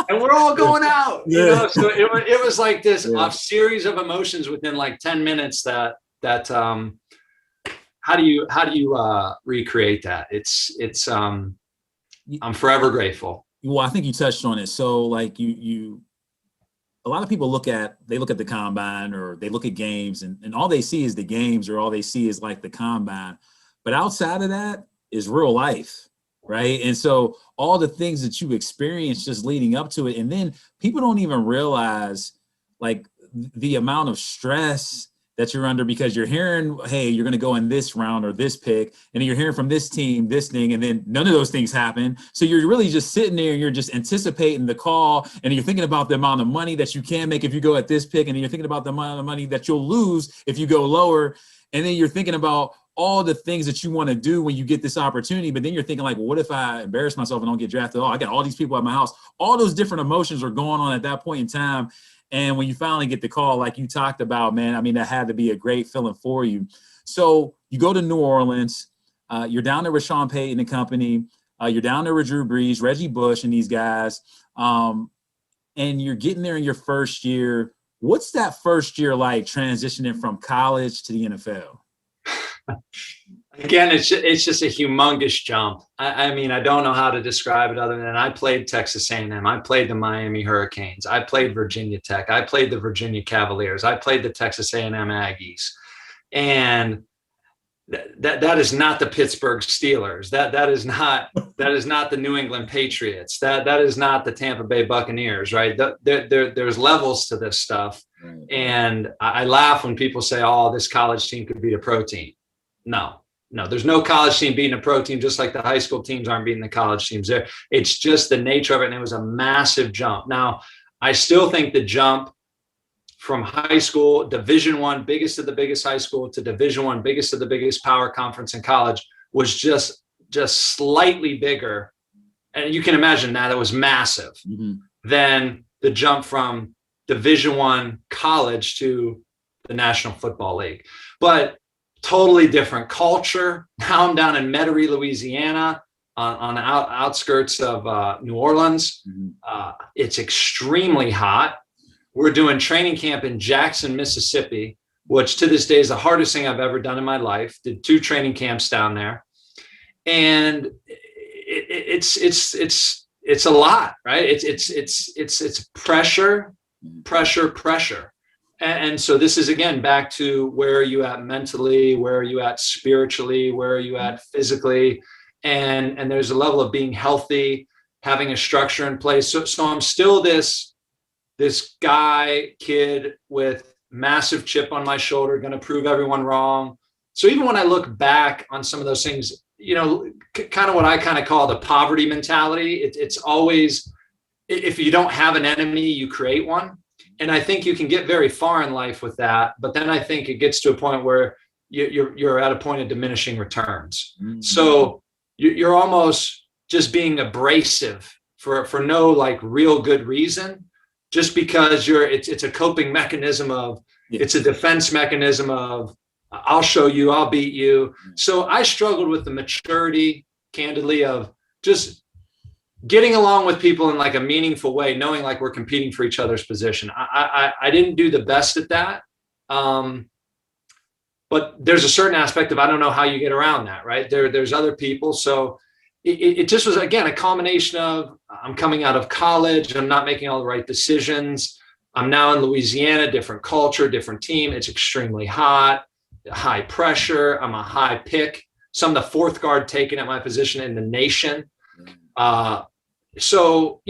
and we're all going out. So it was like this series of emotions within like 10 minutes that how do you recreate that? It's I'm forever grateful. Well, I think you touched on it. So like a lot of people look at the combine, or they look at games, and all they see is the games, or all they see is like the combine. But outside of that is real life, right? And so all the things that you experience just leading up to it, and then people don't even realize like the amount of stress that you're under, because you're hearing, hey, you're going to go in this round or this pick, and then you're hearing from this team, this thing, and then none of those things happen. So you're really just sitting there and you're just anticipating the call, and you're thinking about the amount of money that you can make if you go at this pick, and then you're thinking about the amount of money that you'll lose if you go lower. And then you're thinking about all the things that you want to do when you get this opportunity. But then you're thinking like, well, what if I embarrass myself and don't get drafted? Oh, I got all these people at my house. All those different emotions are going on at that point in time. And when you finally get the call, like you talked about, man, I mean, that had to be a great feeling for you. So you go to New Orleans, you're down there with Sean Payton and company, you're down there with Drew Brees, Reggie Bush, and these guys, and you're getting there in your first year. What's that first year like, transitioning from college to the NFL? Again, it's just a humongous jump. I mean, I don't know how to describe it other than I played Texas A&M. I played the Miami Hurricanes. I played Virginia Tech. I played the Virginia Cavaliers. I played the Texas A&M Aggies. And that is not the Pittsburgh Steelers. That is not the New England Patriots. That is not the Tampa Bay Buccaneers, right? There's levels to this stuff. Right. And I laugh when people say, oh, this college team could beat a pro team. No, there's no college team beating a pro team, just like the high school teams aren't beating the college teams there. It's just the nature of it. And it was a massive jump. Now, I still think the jump from high school, Division I, biggest of the biggest high school, to Division I, biggest of the biggest power conference in college, was just slightly bigger. And you can imagine that it was massive than the jump from Division I college to the National Football League. But totally different culture. Now I'm down in Metairie, Louisiana, on the outskirts of New Orleans. It's extremely hot. We're doing training camp in Jackson, Mississippi, which to this day is the hardest thing I've ever done in my life. Did 2 training camps down there. And it's a lot, right? It's pressure. And so this is, again, back to where are you at mentally, where are you at spiritually, where are you at physically? And there's a level of being healthy, having a structure in place. So I'm still this kid with massive chip on my shoulder, going to prove everyone wrong. So even when I look back on some of those things, kind of what I kind of call the poverty mentality, it's always, if you don't have an enemy, you create one. And I think you can get very far in life with that. But then I think it gets to a point where you're at a point of diminishing returns. So you're almost just being abrasive for no like real good reason. Just because it's a coping mechanism of, it's a defense mechanism of, I'll show you, I'll beat you. So I struggled with the maturity, candidly, of just getting along with people in like a meaningful way, knowing like we're competing for each other's position. I didn't do the best at that. But there's a certain aspect of, I don't know how you get around that, right? There's other people. So it just was, again, a combination of, I'm coming out of college, I'm not making all the right decisions. I'm now in Louisiana, different culture, different team. It's extremely hot, high pressure. I'm a high pick. So I'm the 4th guard taken at my position in the nation. So,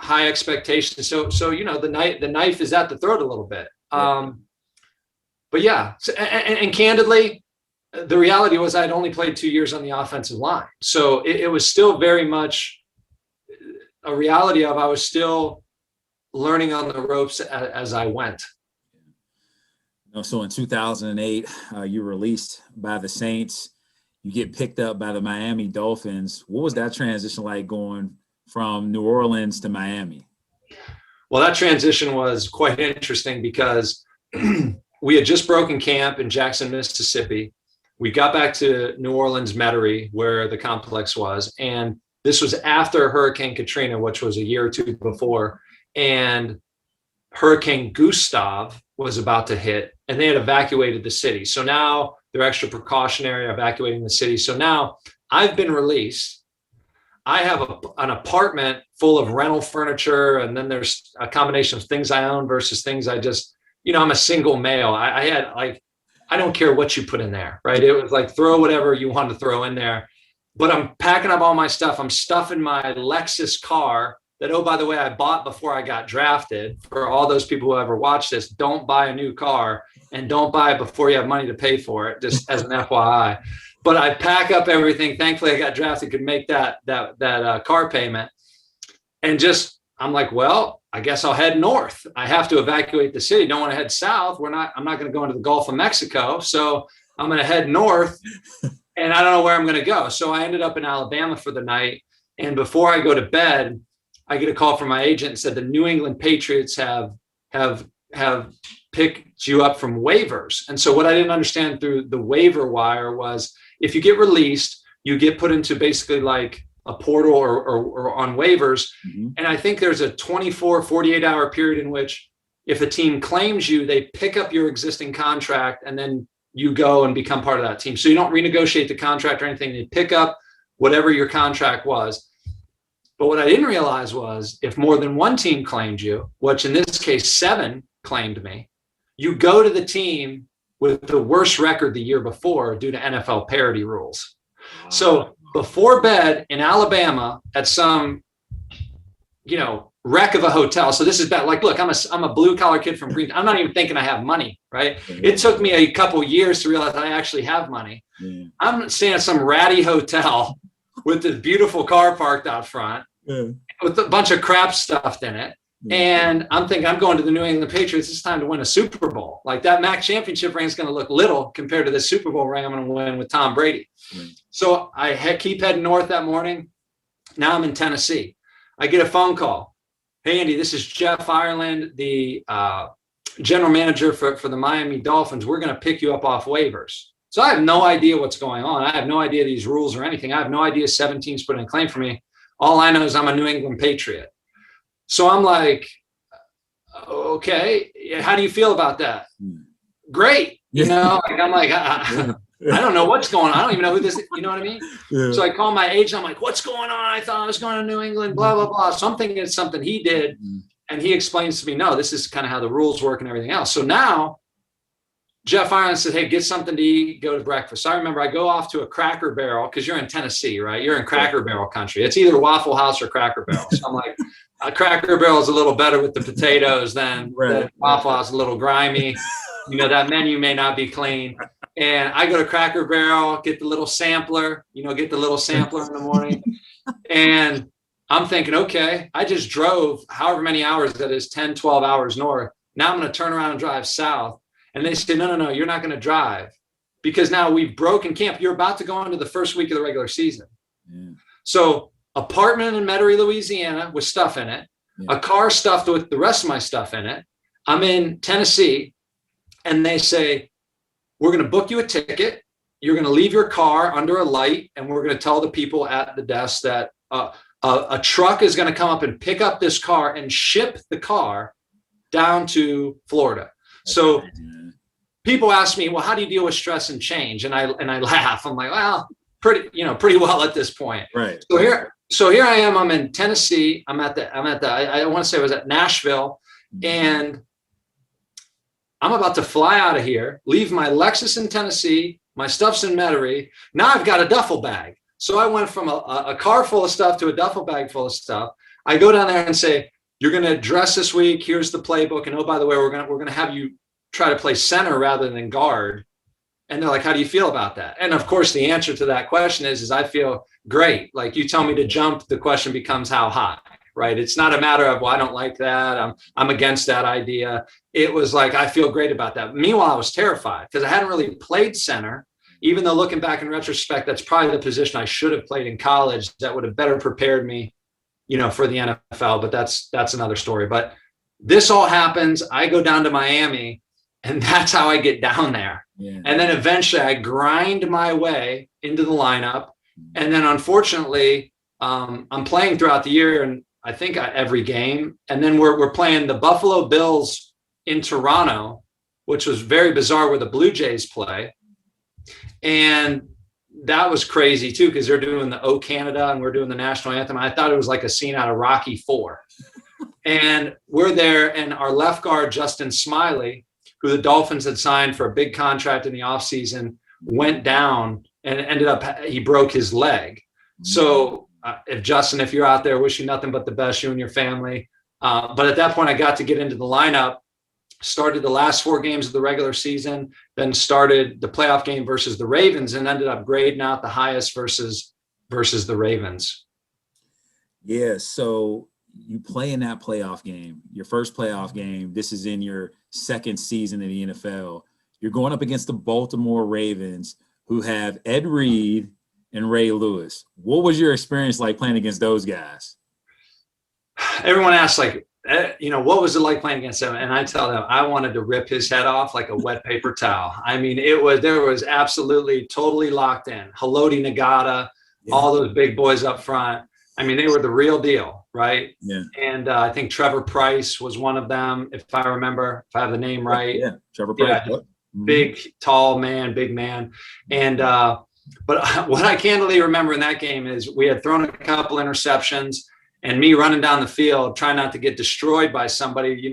high expectations. So, the knife is at the throat a little bit. But yeah, and candidly, the reality was I'd only played 2 years on the offensive line. So it was still very much a reality of, I was still learning on the ropes as I went. So in 2008, you were released by the Saints. You get picked up by the Miami Dolphins. What was that transition like, going from New Orleans to Miami? Well, that transition was quite interesting because we had just broken camp in Jackson, Mississippi. We got back to New Orleans, Metairie, where the complex was. And this was after Hurricane Katrina, which was a year or two before. And Hurricane Gustav was about to hit, and they had evacuated the city. So now they're extra precautionary, evacuating the city. So now I've been released. I have an apartment full of rental furniture, and then there's a combination of things I own versus things I just, I'm a single male. I had like, I don't care what you put in there, right? It was like, throw whatever you want to throw in there. But I'm packing up all my stuff. I'm stuffing my Lexus car that, oh, by the way, I bought before I got drafted. For all those people who ever watch this, don't buy a new car, and don't buy it before you have money to pay for it, just as an FYI. But I pack up everything. Thankfully, I got drafted, could make that car payment. And just, I'm like, well, I guess I'll head north. I have to evacuate the city. Don't want to head south. I'm not going to go into the Gulf of Mexico. So I'm going to head north, and I don't know where I'm going to go. So I ended up in Alabama for the night. And before I go to bed, I get a call from my agent and said the New England Patriots have picked you up from waivers. And so what I didn't understand through the waiver wire was, if you get released, you get put into basically like a portal or on waivers. And I think there's a 48 hour period in which if a team claims you, they pick up your existing contract and then you go and become part of that team. So you don't renegotiate the contract or anything. You pick up whatever your contract was. But what I didn't realize was if more than one team claimed you, which in this case 7 claimed me, you go to the team with the worst record the year before due to NFL parity rules. Wow. So before bed in Alabama at some, wreck of a hotel. So this is bad. Like, look, I'm a blue collar kid from Greentown. I'm not even thinking I have money, right? It took me a couple years to realize I actually have money. Yeah. I'm staying at some ratty hotel with this beautiful car parked out front with a bunch of crap stuffed in it. And I'm thinking I'm going to the New England Patriots. It's time to win a Super Bowl. Like that MAC championship ring is going to look little compared to the Super Bowl ring I'm going to win with Tom Brady. So I keep heading north that morning. Now I'm in Tennessee. I get a phone call. Hey, Andy, this is Jeff Ireland, the general manager for the Miami Dolphins. We're going to pick you up off waivers. So I have no idea what's going on. I have no idea these rules or anything. I have no idea 7 teams put in a claim for me. All I know is I'm a New England Patriot. So I'm like, okay, how do you feel about that? Great. I'm like, I don't know what's going on. I don't even know who this is. You know what I mean? Yeah. So I call my agent. I'm like, what's going on? I thought I was going to New England, blah, blah, blah. So I'm thinking it's something he did. And he explains to me, no, this is kind of how the rules work and everything else. So now Jeff Ireland said, hey, get something to eat, go to breakfast. So I remember I go off to a Cracker Barrel because you're in Tennessee, right? You're in Cracker Barrel country. It's either Waffle House or Cracker Barrel. So I'm like, a Cracker Barrel is a little better with the potatoes than Waffle House, a little grimy. That menu may not be clean. And I go to Cracker Barrel, get the little sampler, in the morning. And I'm thinking, okay, I just drove however many hours that is, 10, 12 hours north. Now I'm going to turn around and drive south. And they say, no, you're not going to drive because now we've broken camp. You're about to go into the first week of the regular season. Yeah. So apartment in Metairie, Louisiana with stuff in it, a car stuffed with the rest of my stuff in it. I'm in Tennessee and they say, we're going to book you a ticket. You're going to leave your car under a light. And we're going to tell the people at the desk that a truck is going to come up and pick up this car and ship the car down to Florida. So people ask me, well, how do you deal with stress and change? And I laugh. I'm like, well, pretty well at this point. Right. So here I am. I'm in Tennessee. I want to say I was at Nashville, and I'm about to fly out of here, leave my Lexus in Tennessee, my stuff's in Metairie. Now I've got a duffel bag. So I went from a car full of stuff to a duffel bag full of stuff. I go down there and say, you're going to dress this week. Here's the playbook. And oh, by the way, we're going to have you try to play center rather than guard. And they're like, how do you feel about that? And of course, the answer to that question is I feel great. Like you tell me to jump, the question becomes how high, right? It's not a matter of, well, I don't like that. I'm against that idea. It was like, I feel great about that. Meanwhile, I was terrified because I hadn't really played center, even though looking back in retrospect, that's probably the position I should have played in college that would have better prepared me, for the NFL, but that's another story. But this all happens. I go down to Miami and that's how I get down there. Yeah. And then eventually I grind my way into the lineup. And then unfortunately, I'm playing throughout the year and I think every game. And then we're playing the Buffalo Bills in Toronto, which was very bizarre where the Blue Jays play. And that was crazy too, because they're doing the O Canada and we're doing the national anthem. I thought it was like a scene out of Rocky IV. And we're there and our left guard, Justin Smiley, who the Dolphins had signed for a big contract in the offseason, went down and ended up, he broke his leg. So if you're out there, wish you nothing but the best, you and your family. But at that point, I got to get into the lineup, started the last 4 games of the regular season, then started the playoff game versus the Ravens and ended up grading out the highest versus the Ravens. Yeah. So you play in that playoff game, your first playoff game. This is in your second season in the NFL. You're going up against the Baltimore Ravens, who have Ed Reed and Ray Lewis. What was your experience like playing against those guys? Everyone asks, what was it like playing against them? And I tell them I wanted to rip his head off like a wet paper towel. I mean, there was absolutely totally locked in. Haloti Nagata, all those big boys up front. I mean, they were the real deal, right? Yeah. And I think Trevor Price was one of them, if I have the name right. Yeah, Trevor Price. big, tall man, big man. And, but what I candidly remember in that game is we had thrown a couple interceptions and me running down the field, trying not to get destroyed by somebody,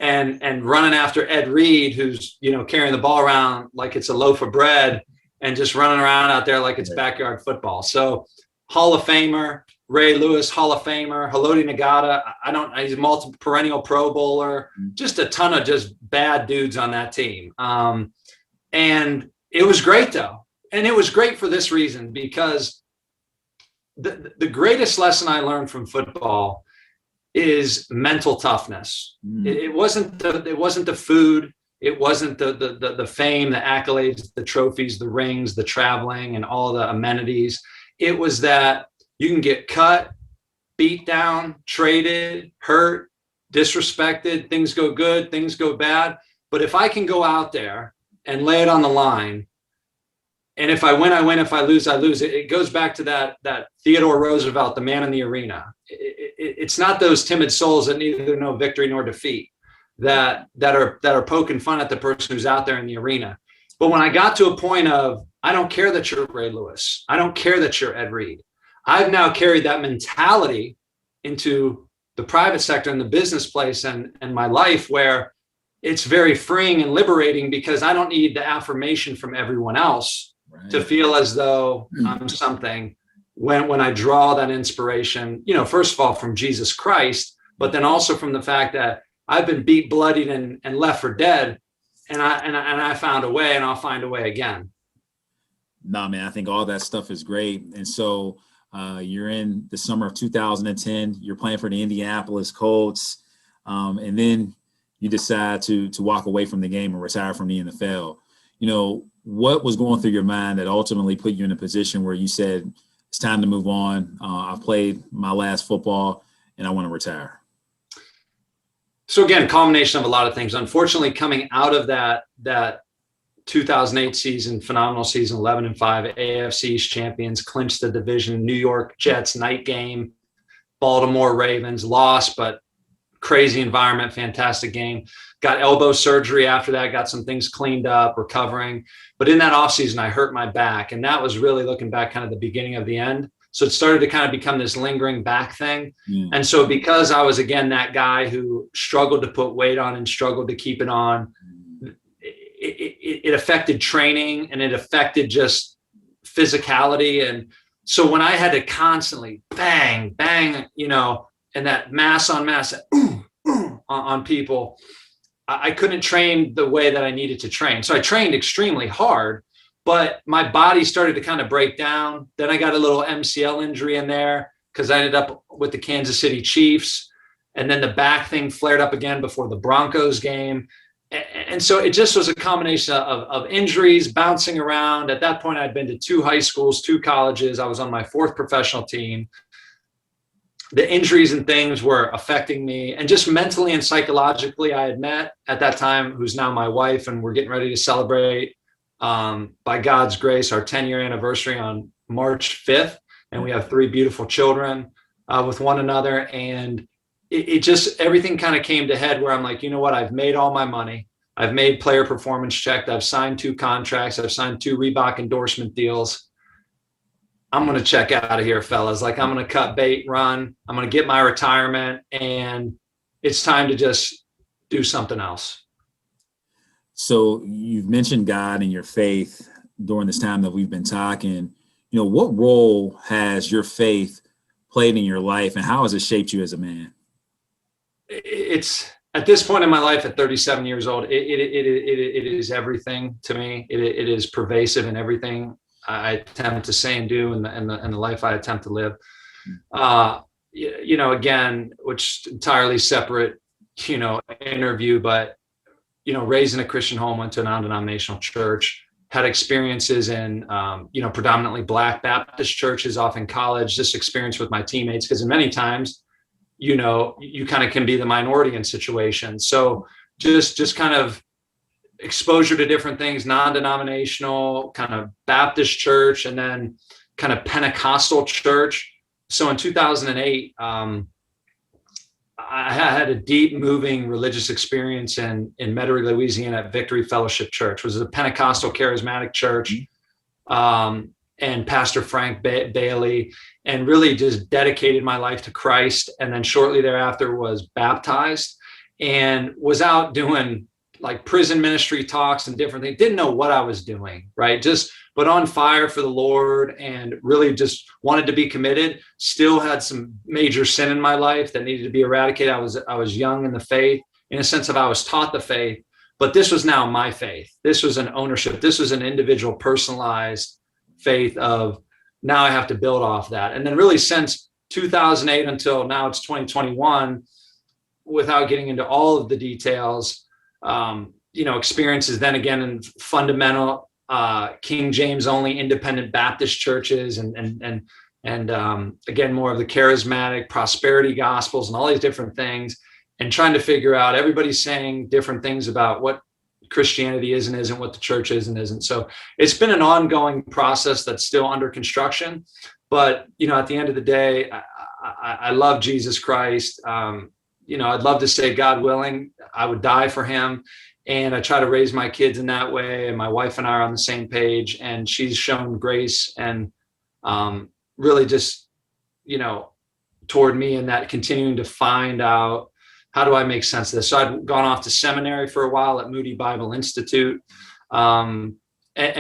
and running after Ed Reed, who's, carrying the ball around like it's a loaf of bread and just running around out there like it's backyard football. So Hall of Famer, Ray Lewis, Hall of Famer, Haloti Ngata. He's a multiple perennial Pro Bowler, just a ton of just bad dudes on that team. And it was great though. And it was great for this reason, because the greatest lesson I learned from football is mental toughness. It wasn't the food. It wasn't the fame, the accolades, the trophies, the rings, the traveling, and all the amenities. It was that you can get cut, beat down, traded, hurt, disrespected. Things go good, things go bad. But if I can go out there and lay it on the line, and if I win, I win. If I lose, I lose. It goes back to that Theodore Roosevelt, the man in the arena. It's not those timid souls that neither know victory nor defeat that are poking fun at the person who's out there in the arena. But when I got to a point of, I don't care that you're Ray Lewis. I don't care that you're Ed Reed. I've now carried that mentality into the private sector and the business place and my life, where it's very freeing and liberating, because I don't need the affirmation from everyone else to feel as though I'm something, when I draw that inspiration, first of all from Jesus Christ, but then also from the fact that I've been beat, bloodied, and left for dead, and I found a way, and I'll find a way again. Nah, man, I think all that stuff is great. And so you're in the summer of 2010, you're playing for the Indianapolis Colts, and then you decide to walk away from the game and retire from the NFL. What was going through your mind that ultimately put you in a position where you said, it's time to move on. I've played my last football and I want to retire? So again, culmination of a lot of things. Unfortunately, coming out of that 2008 season, phenomenal season, 11-5, AFC East champions, clinched the division, New York Jets night game, Baltimore Ravens lost, but crazy environment, fantastic game. Got elbow surgery after that, got some things cleaned up, recovering. But in that offseason, I hurt my back. And that was really, looking back, kind of the beginning of the end. So it started to kind of become this lingering back thing. And so because I was, again, that guy who struggled to put weight on and struggled to keep it on, it affected training, and it affected just physicality. And so when I had to constantly bang, and that mass on mass on people, I couldn't train the way that I needed to train. So I trained extremely hard, but my body started to kind of break down. Then I got a little MCL injury in there because I ended up with the Kansas City Chiefs. And then the back thing flared up again before the Broncos game. And so it just was a combination of injuries, bouncing around. At that point, I'd been to 2 high schools, 2 colleges. I was on my 4th professional team. The injuries and things were affecting me, and just mentally and psychologically. I had met at that time, who's now my wife, and we're getting ready to celebrate, by God's grace, our 10-year anniversary on March 5th. And we have 3 beautiful children with one another. And it just, everything kind of came to head where I'm like, you know what? I've made all my money. I've made player performance checked. I've signed 2 contracts. I've signed 2 Reebok endorsement deals. I'm going to check out of here, fellas. Like, I'm going to cut bait, run. I'm going to get my retirement, and it's time to just do something else. So you've mentioned God and your faith during this time that we've been talking. What role has your faith played in your life, and how has it shaped you as a man? It's, at this point in my life, at 37 years old, it is everything to me. It is pervasive in everything I attempt to say and do, and the life I attempt to live. Again, which entirely separate, interview, but, raised in a Christian home, went to a non-denominational church, had experiences in, predominantly Black Baptist churches off in college, this experience with my teammates, because many times, you kind of can be the minority in situations. So just kind of exposure to different things, non-denominational, kind of Baptist church, and then kind of Pentecostal church. So in 2008, I had a deep, moving religious experience in Metairie, Louisiana at Victory Fellowship Church, which is a Pentecostal charismatic church. And Pastor Frank Bailey, and really just dedicated my life to Christ. And then shortly thereafter was baptized and was out doing like prison ministry talks and different things. Didn't know what I was doing, right? But on fire for the Lord and really just wanted to be committed. Still had some major sin in my life that needed to be eradicated. I was young in the faith, in a sense of I was taught the faith, but this was now my faith. This was an ownership. This was an individual, personalized faith of now I have to build off that. And then really since 2008 until now it's 2021, without getting into all of the details, experiences then again in fundamental King James only independent Baptist churches and again, more of the charismatic prosperity gospels and all these different things, and trying to figure out, everybody's saying different things about what Christianity is and isn't, what the church is and isn't. So it's been an ongoing process that's still under construction. But, at the end of the day, I love Jesus Christ. I'd love to say, God willing, I would die for him. And I try to raise my kids in that way. And my wife and I are on the same page. And she's shown grace and really just, toward me in that, continuing to find out, how do I make sense of this? So I'd gone off to seminary for a while at Moody Bible Institute, and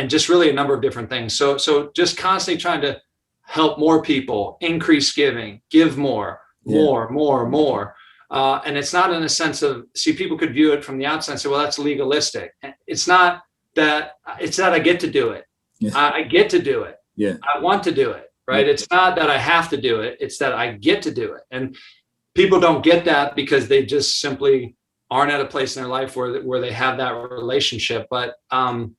just really a number of different things. So just constantly trying to help more people, increase giving, give more. And it's not in a sense of, people could view it from the outside and say, well, that's legalistic. It's not that, it's that I get to do it. Yeah. I get to do it. Yeah. I want to do it, right? Yeah. It's not that I have to do it. It's that I get to do it. And people don't get that because they just simply aren't at a place in their life where they have that relationship. But I'm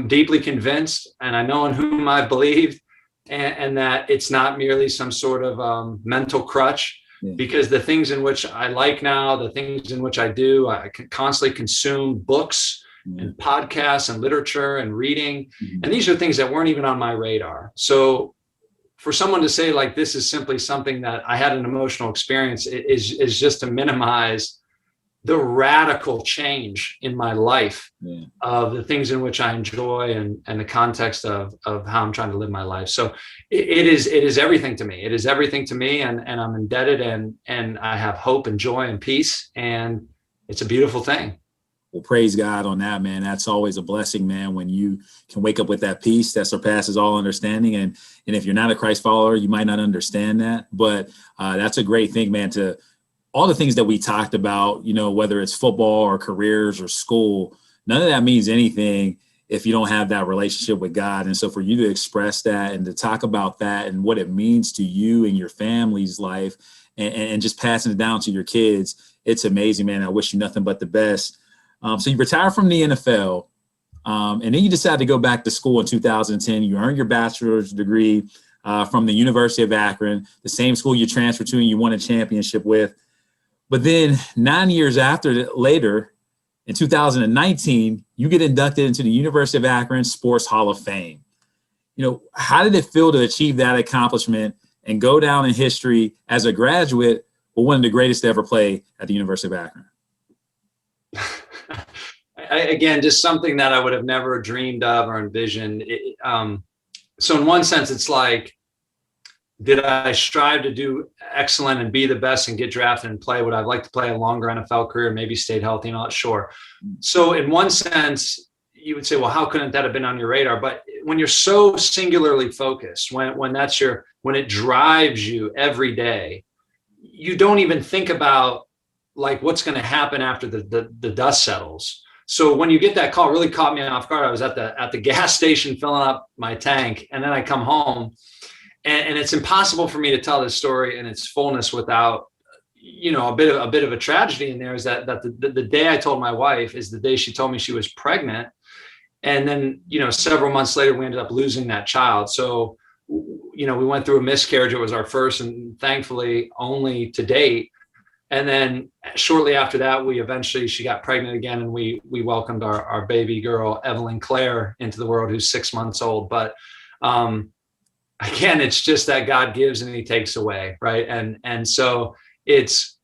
deeply convinced, and I know in whom I've believed, and that it's not merely some sort of mental crutch. Yeah. Because the things in which I like now, the things in which I do, I can constantly consume books and podcasts and literature and reading. And these are things that weren't even on my radar. So for someone to say like, this is simply something that I had an emotional experience, is just to minimize the radical change in my life of the things in which I enjoy and the context of how I'm trying to live my life. So it is everything to me. It is everything to me, and I'm indebted, and I have hope and joy and peace, and it's a beautiful thing. Well, praise God on that, man. That's always a blessing, man, when you can wake up with that peace that surpasses all understanding. And if you're not a Christ follower, you might not understand that, but that's a great thing, man, to all the things that we talked about, whether it's football or careers or school, none of that means anything if you don't have that relationship with God. And so for you to express that and to talk about that and what it means to you and your family's life and just passing it down to your kids, it's amazing, man. I wish you nothing but the best. So you retired from the NFL, and then you decided to go back to school in 2010. You earned your bachelor's degree from the University of Akron, the same school you transferred to and you won a championship with. But then 9 years later, in 2019, you get inducted into the University of Akron Sports Hall of Fame. How did it feel to achieve that accomplishment and go down in history as a graduate, but one of the greatest to ever play at the University of Akron? Again, just something that I would have never dreamed of or envisioned. So in one sense, it's like, did I strive to do excellent and be the best and get drafted and play? Would I like to play a longer NFL career, maybe stayed healthy and all that? Sure. So in one sense, you would say, well, how couldn't that have been on your radar? But when you're so singularly focused, when it drives you every day, you don't even think about like what's going to happen after the dust settles. So when you get that call, it really caught me off guard. I was at the gas station filling up my tank, and then I come home. And it's impossible for me to tell this story in its fullness without, a bit of a tragedy in there. Is that the day I told my wife is the day she told me she was pregnant, and then several months later we ended up losing that child. So we went through a miscarriage. It was our first and thankfully only to date. And then shortly after that, she got pregnant again, and we welcomed our baby girl Evelyn Claire into the world, who's 6 months old. But again, it's just that God gives and he takes away, right? And so it's,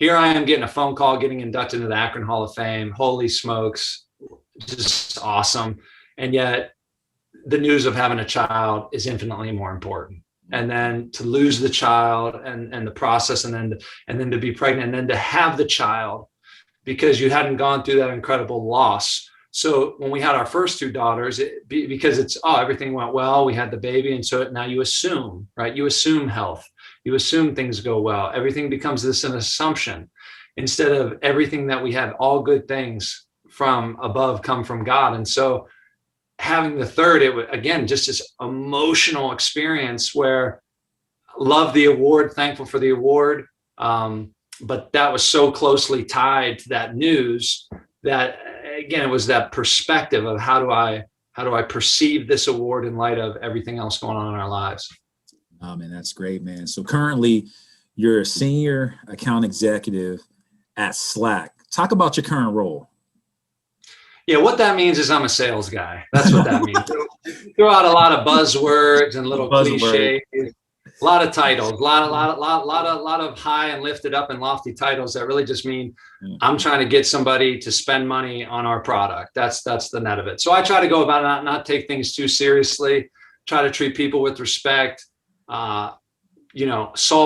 here I am getting a phone call, getting inducted into the Akron Hall of Fame. Holy smokes, just awesome. And yet the news of having a child is infinitely more important. And then to lose the child and the process, and then to be pregnant, and then to have the child because you hadn't gone through that incredible loss. So when we had our first two daughters, because it's, everything went well, we had the baby. And so now you assume, right? You assume health, you assume things go well. Everything becomes an assumption instead of everything that we have, all good things from above come from God. And so having the third, it was, again, just this emotional experience where love the award, thankful for the award. But that was so closely tied to that news that, again, it was that perspective of how do I perceive this award in light of everything else going on in our lives. Oh man, that's great, man. So currently you're a senior account executive at Slack. Talk about your current role. Yeah, what that means is I'm a sales guy. That's what that means. Throw out a lot of buzzwords and little cliches, a lot of titles, a lot of high and lifted up and lofty titles that really just mean I'm trying to get somebody to spend money on our product. That's the net of it. So I try to go about it, not take things too seriously, try to treat people with respect, solve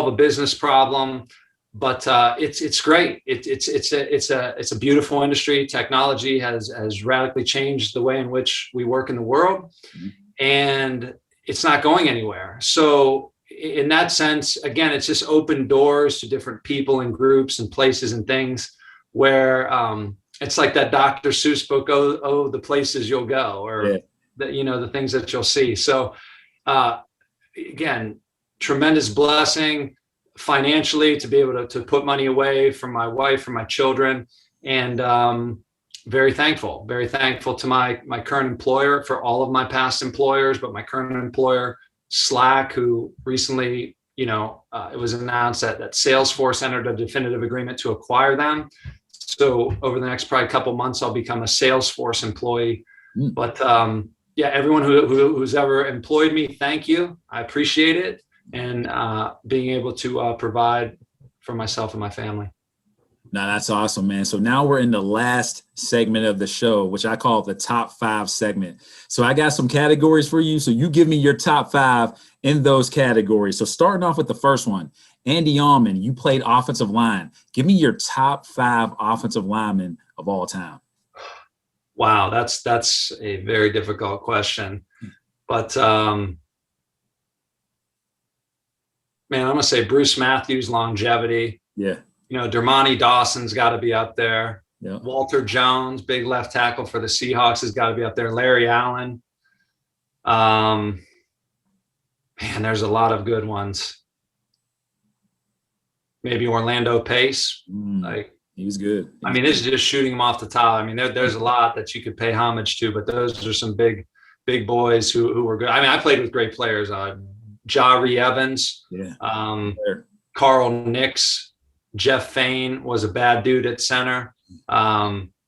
a business problem. But it's great. It's a beautiful industry. Technology has radically changed the way in which we work in the world, and it's not going anywhere. So in that sense, again, it's just opened doors to different people and groups and places and things where it's like that Dr. Seuss book, oh, the places you'll go, or the things that you'll see. So again, tremendous blessing financially to be able to put money away from my wife, from my children, and very thankful to my current employer, for all of my past employers, but my current employer, Slack, who recently, it was announced that Salesforce entered a definitive agreement to acquire them. So over the next probably couple months, I'll become a Salesforce employee. But everyone who's ever employed me, thank you. I appreciate it. And being able to provide for myself and my family. No, that's awesome, man. So now we're in the last segment of the show, which I call the top 5 segment. So I got some categories for you. So you give me your top 5 in those categories. So starting off with the first one, Andy Alleman, you played offensive line. Give me your top 5 offensive linemen of all time. Wow, that's a very difficult question. But man, I'm going to say Bruce Matthews, longevity. Yeah. Dermontti Dawson's got to be up there. Yeah. Walter Jones, big left tackle for the Seahawks, has got to be up there. Larry Allen. Man, there's a lot of good ones. Maybe Orlando Pace. He was good. I mean, this is just shooting him off the top. I mean, there's a lot that you could pay homage to, but those are some big boys who were good. I mean, I played with great players. Jari Evans, Carl Nix, Jeff Fain was a bad dude at center.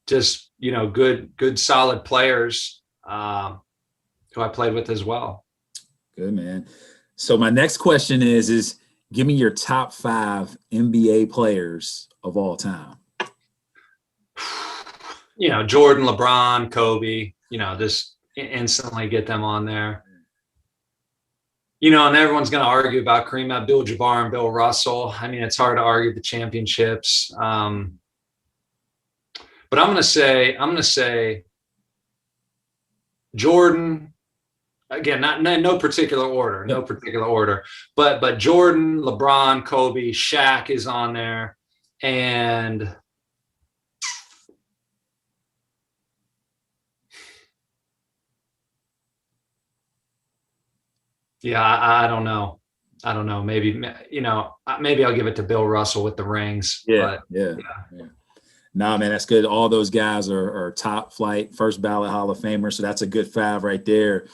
Just, good, solid players who I played with as well. Good, man. So my next question is give me your top 5 NBA players of all time. Jordan, LeBron, Kobe, just instantly get them on there. And everyone's going to argue about Kareem Abdul-Jabbar and Bill Russell. I mean, it's hard to argue the championships. But I'm going to say Jordan, again, not no particular order, but Jordan, LeBron, Kobe, Shaq is on there. And yeah, I don't know. Maybe, maybe I'll give it to Bill Russell with the rings. Yeah. No, man, that's good. All those guys are top flight, first ballot Hall of Famer. So that's a good 5 right there.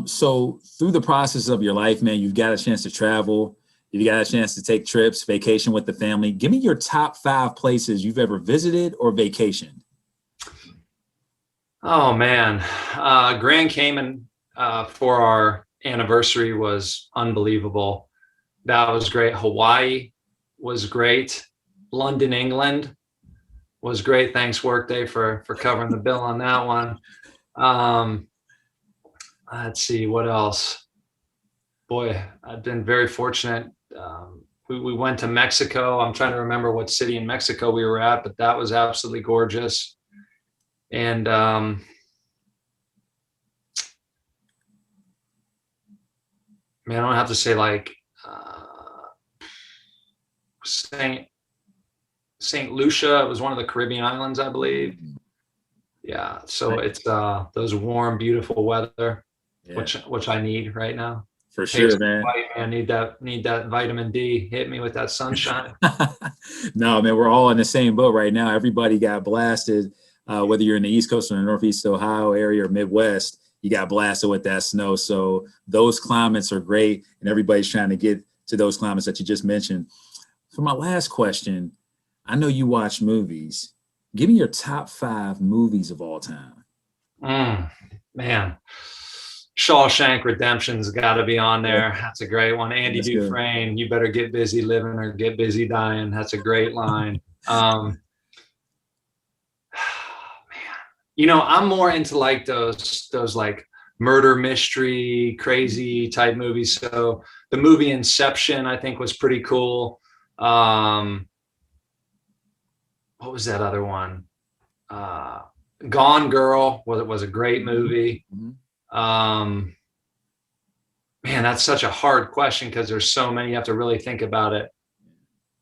So through the process of your life, man, you've got a chance to travel. You got a chance to take trips, vacation with the family. Give me your top 5 places you've ever visited or vacationed. Oh, man. Grand Cayman for our anniversary was unbelievable. That was great. Hawaii was great. London, England was great. Thanks Workday for covering the bill on that one. Let's see what else. Boy, I've been very fortunate. We went to Mexico. I'm trying to remember what city in Mexico we were at, but that was absolutely gorgeous. And man, I don't have to say like Saint Lucia. It was one of the Caribbean islands, I believe. Yeah, so it's those warm, beautiful weather, which I need right now. For sure, man. I need that vitamin D. Hit me with that sunshine. No, man, we're all in the same boat right now. Everybody got blasted, whether you're in the East Coast or the Northeast Ohio area or Midwest, you got blasted with that snow. So those climates are great, and everybody's trying to get to those climates that you just mentioned. For my last question, I know you watch movies. Give me your top 5 movies of all time. Man. Shawshank Redemption's got to be on there. That's a great one. Andy Dufresne, you better get busy living or get busy dying. That's a great line. Man, you know, I'm more into like those like murder mystery, crazy type movies. So the movie Inception, I think, was pretty cool. What was that other one? Gone Girl was a great movie. Man, that's such a hard question because there's so many. You have to really think about it.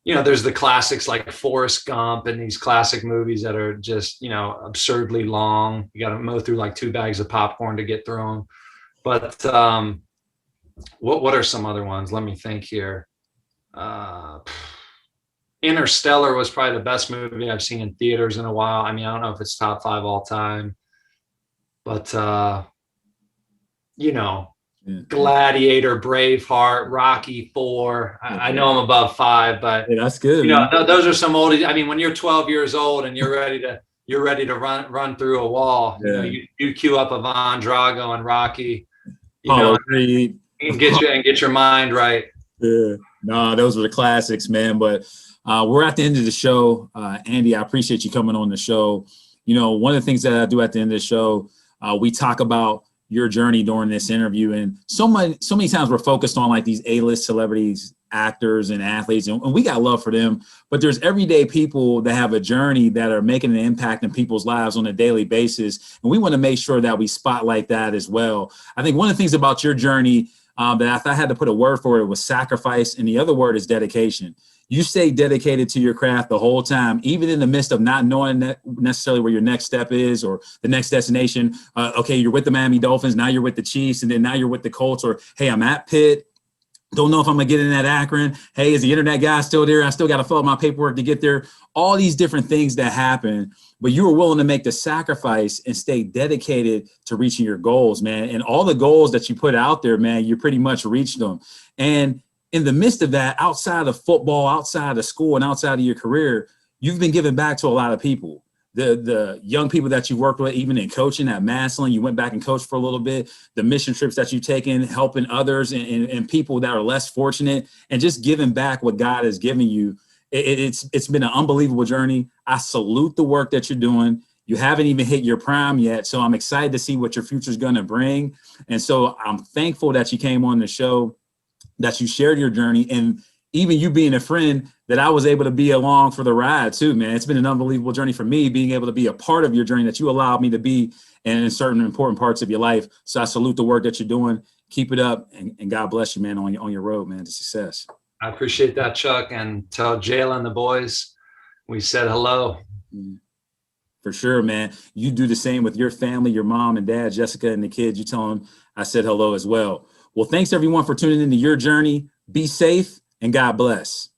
You know, there's the classics like Forrest Gump and these classic movies that are just, you know, absurdly long. You got to mow through like 2 bags of popcorn to get through them. But what are some other ones? Let me think here. Interstellar was probably the best movie I've seen in theaters in a while. I mean, I don't know if it's top 5 all time, but you know, Gladiator, Braveheart, Rocky 4. I know I'm above 5, but that's good. You know, those are some old. I mean, when you're 12 years old and you're ready to run through a wall, you know, you queue up Ivan Drago and Rocky, you know, and get your mind right. Yeah, no, those were the classics, man. But we're at the end of the show. Andy, I appreciate you coming on the show. You know, one of the things that I do at the end of the show, we talk about your journey during this interview. And so many times we're focused on like these A-list celebrities, actors and athletes, and we got love for them, but there's everyday people that have a journey that are making an impact in people's lives on a daily basis. And we want to make sure that we spotlight that as well. I think one of the things about your journey that I had to put a word for it was sacrifice. And the other word is dedication. You stay dedicated to your craft the whole time, even in the midst of not knowing necessarily where your next step is or the next destination. Okay, you're with the Miami Dolphins, now you're with the Chiefs, and then now you're with the Colts, or, hey, I'm at Pitt. Don't know if I'm going to get in that Akron. Hey, is the internet guy still there? I still got to fill out my paperwork to get there. All these different things that happen, but you were willing to make the sacrifice and stay dedicated to reaching your goals, man. And all the goals that you put out there, man, you pretty much reached them. And in the midst of that, outside of football, outside of school, and outside of your career, you've been giving back to a lot of people. The young people that you worked with, even in coaching at Massillon, you went back and coached for a little bit, the mission trips that you've taken, helping others and people that are less fortunate, and just giving back what God has given you. It's been an unbelievable journey. I salute the work that you're doing. You haven't even hit your prime yet, so I'm excited to see what your future is going to bring. And so I'm thankful that you came on the show, that you shared your journey, and even you being a friend that I was able to be along for the ride too, man. It's been an unbelievable journey for me, being able to be a part of your journey that you allowed me to be in certain important parts of your life. So I salute the work that you're doing. Keep it up, and God bless you, man, on your road, man, to success. I appreciate that, Chuck, and tell Jayla and the boys we said hello. For sure, man. You do the same with your family, your mom and dad, Jessica and the kids. You tell them I said hello as well. Well, thanks everyone for tuning into your journey. Be safe and God bless.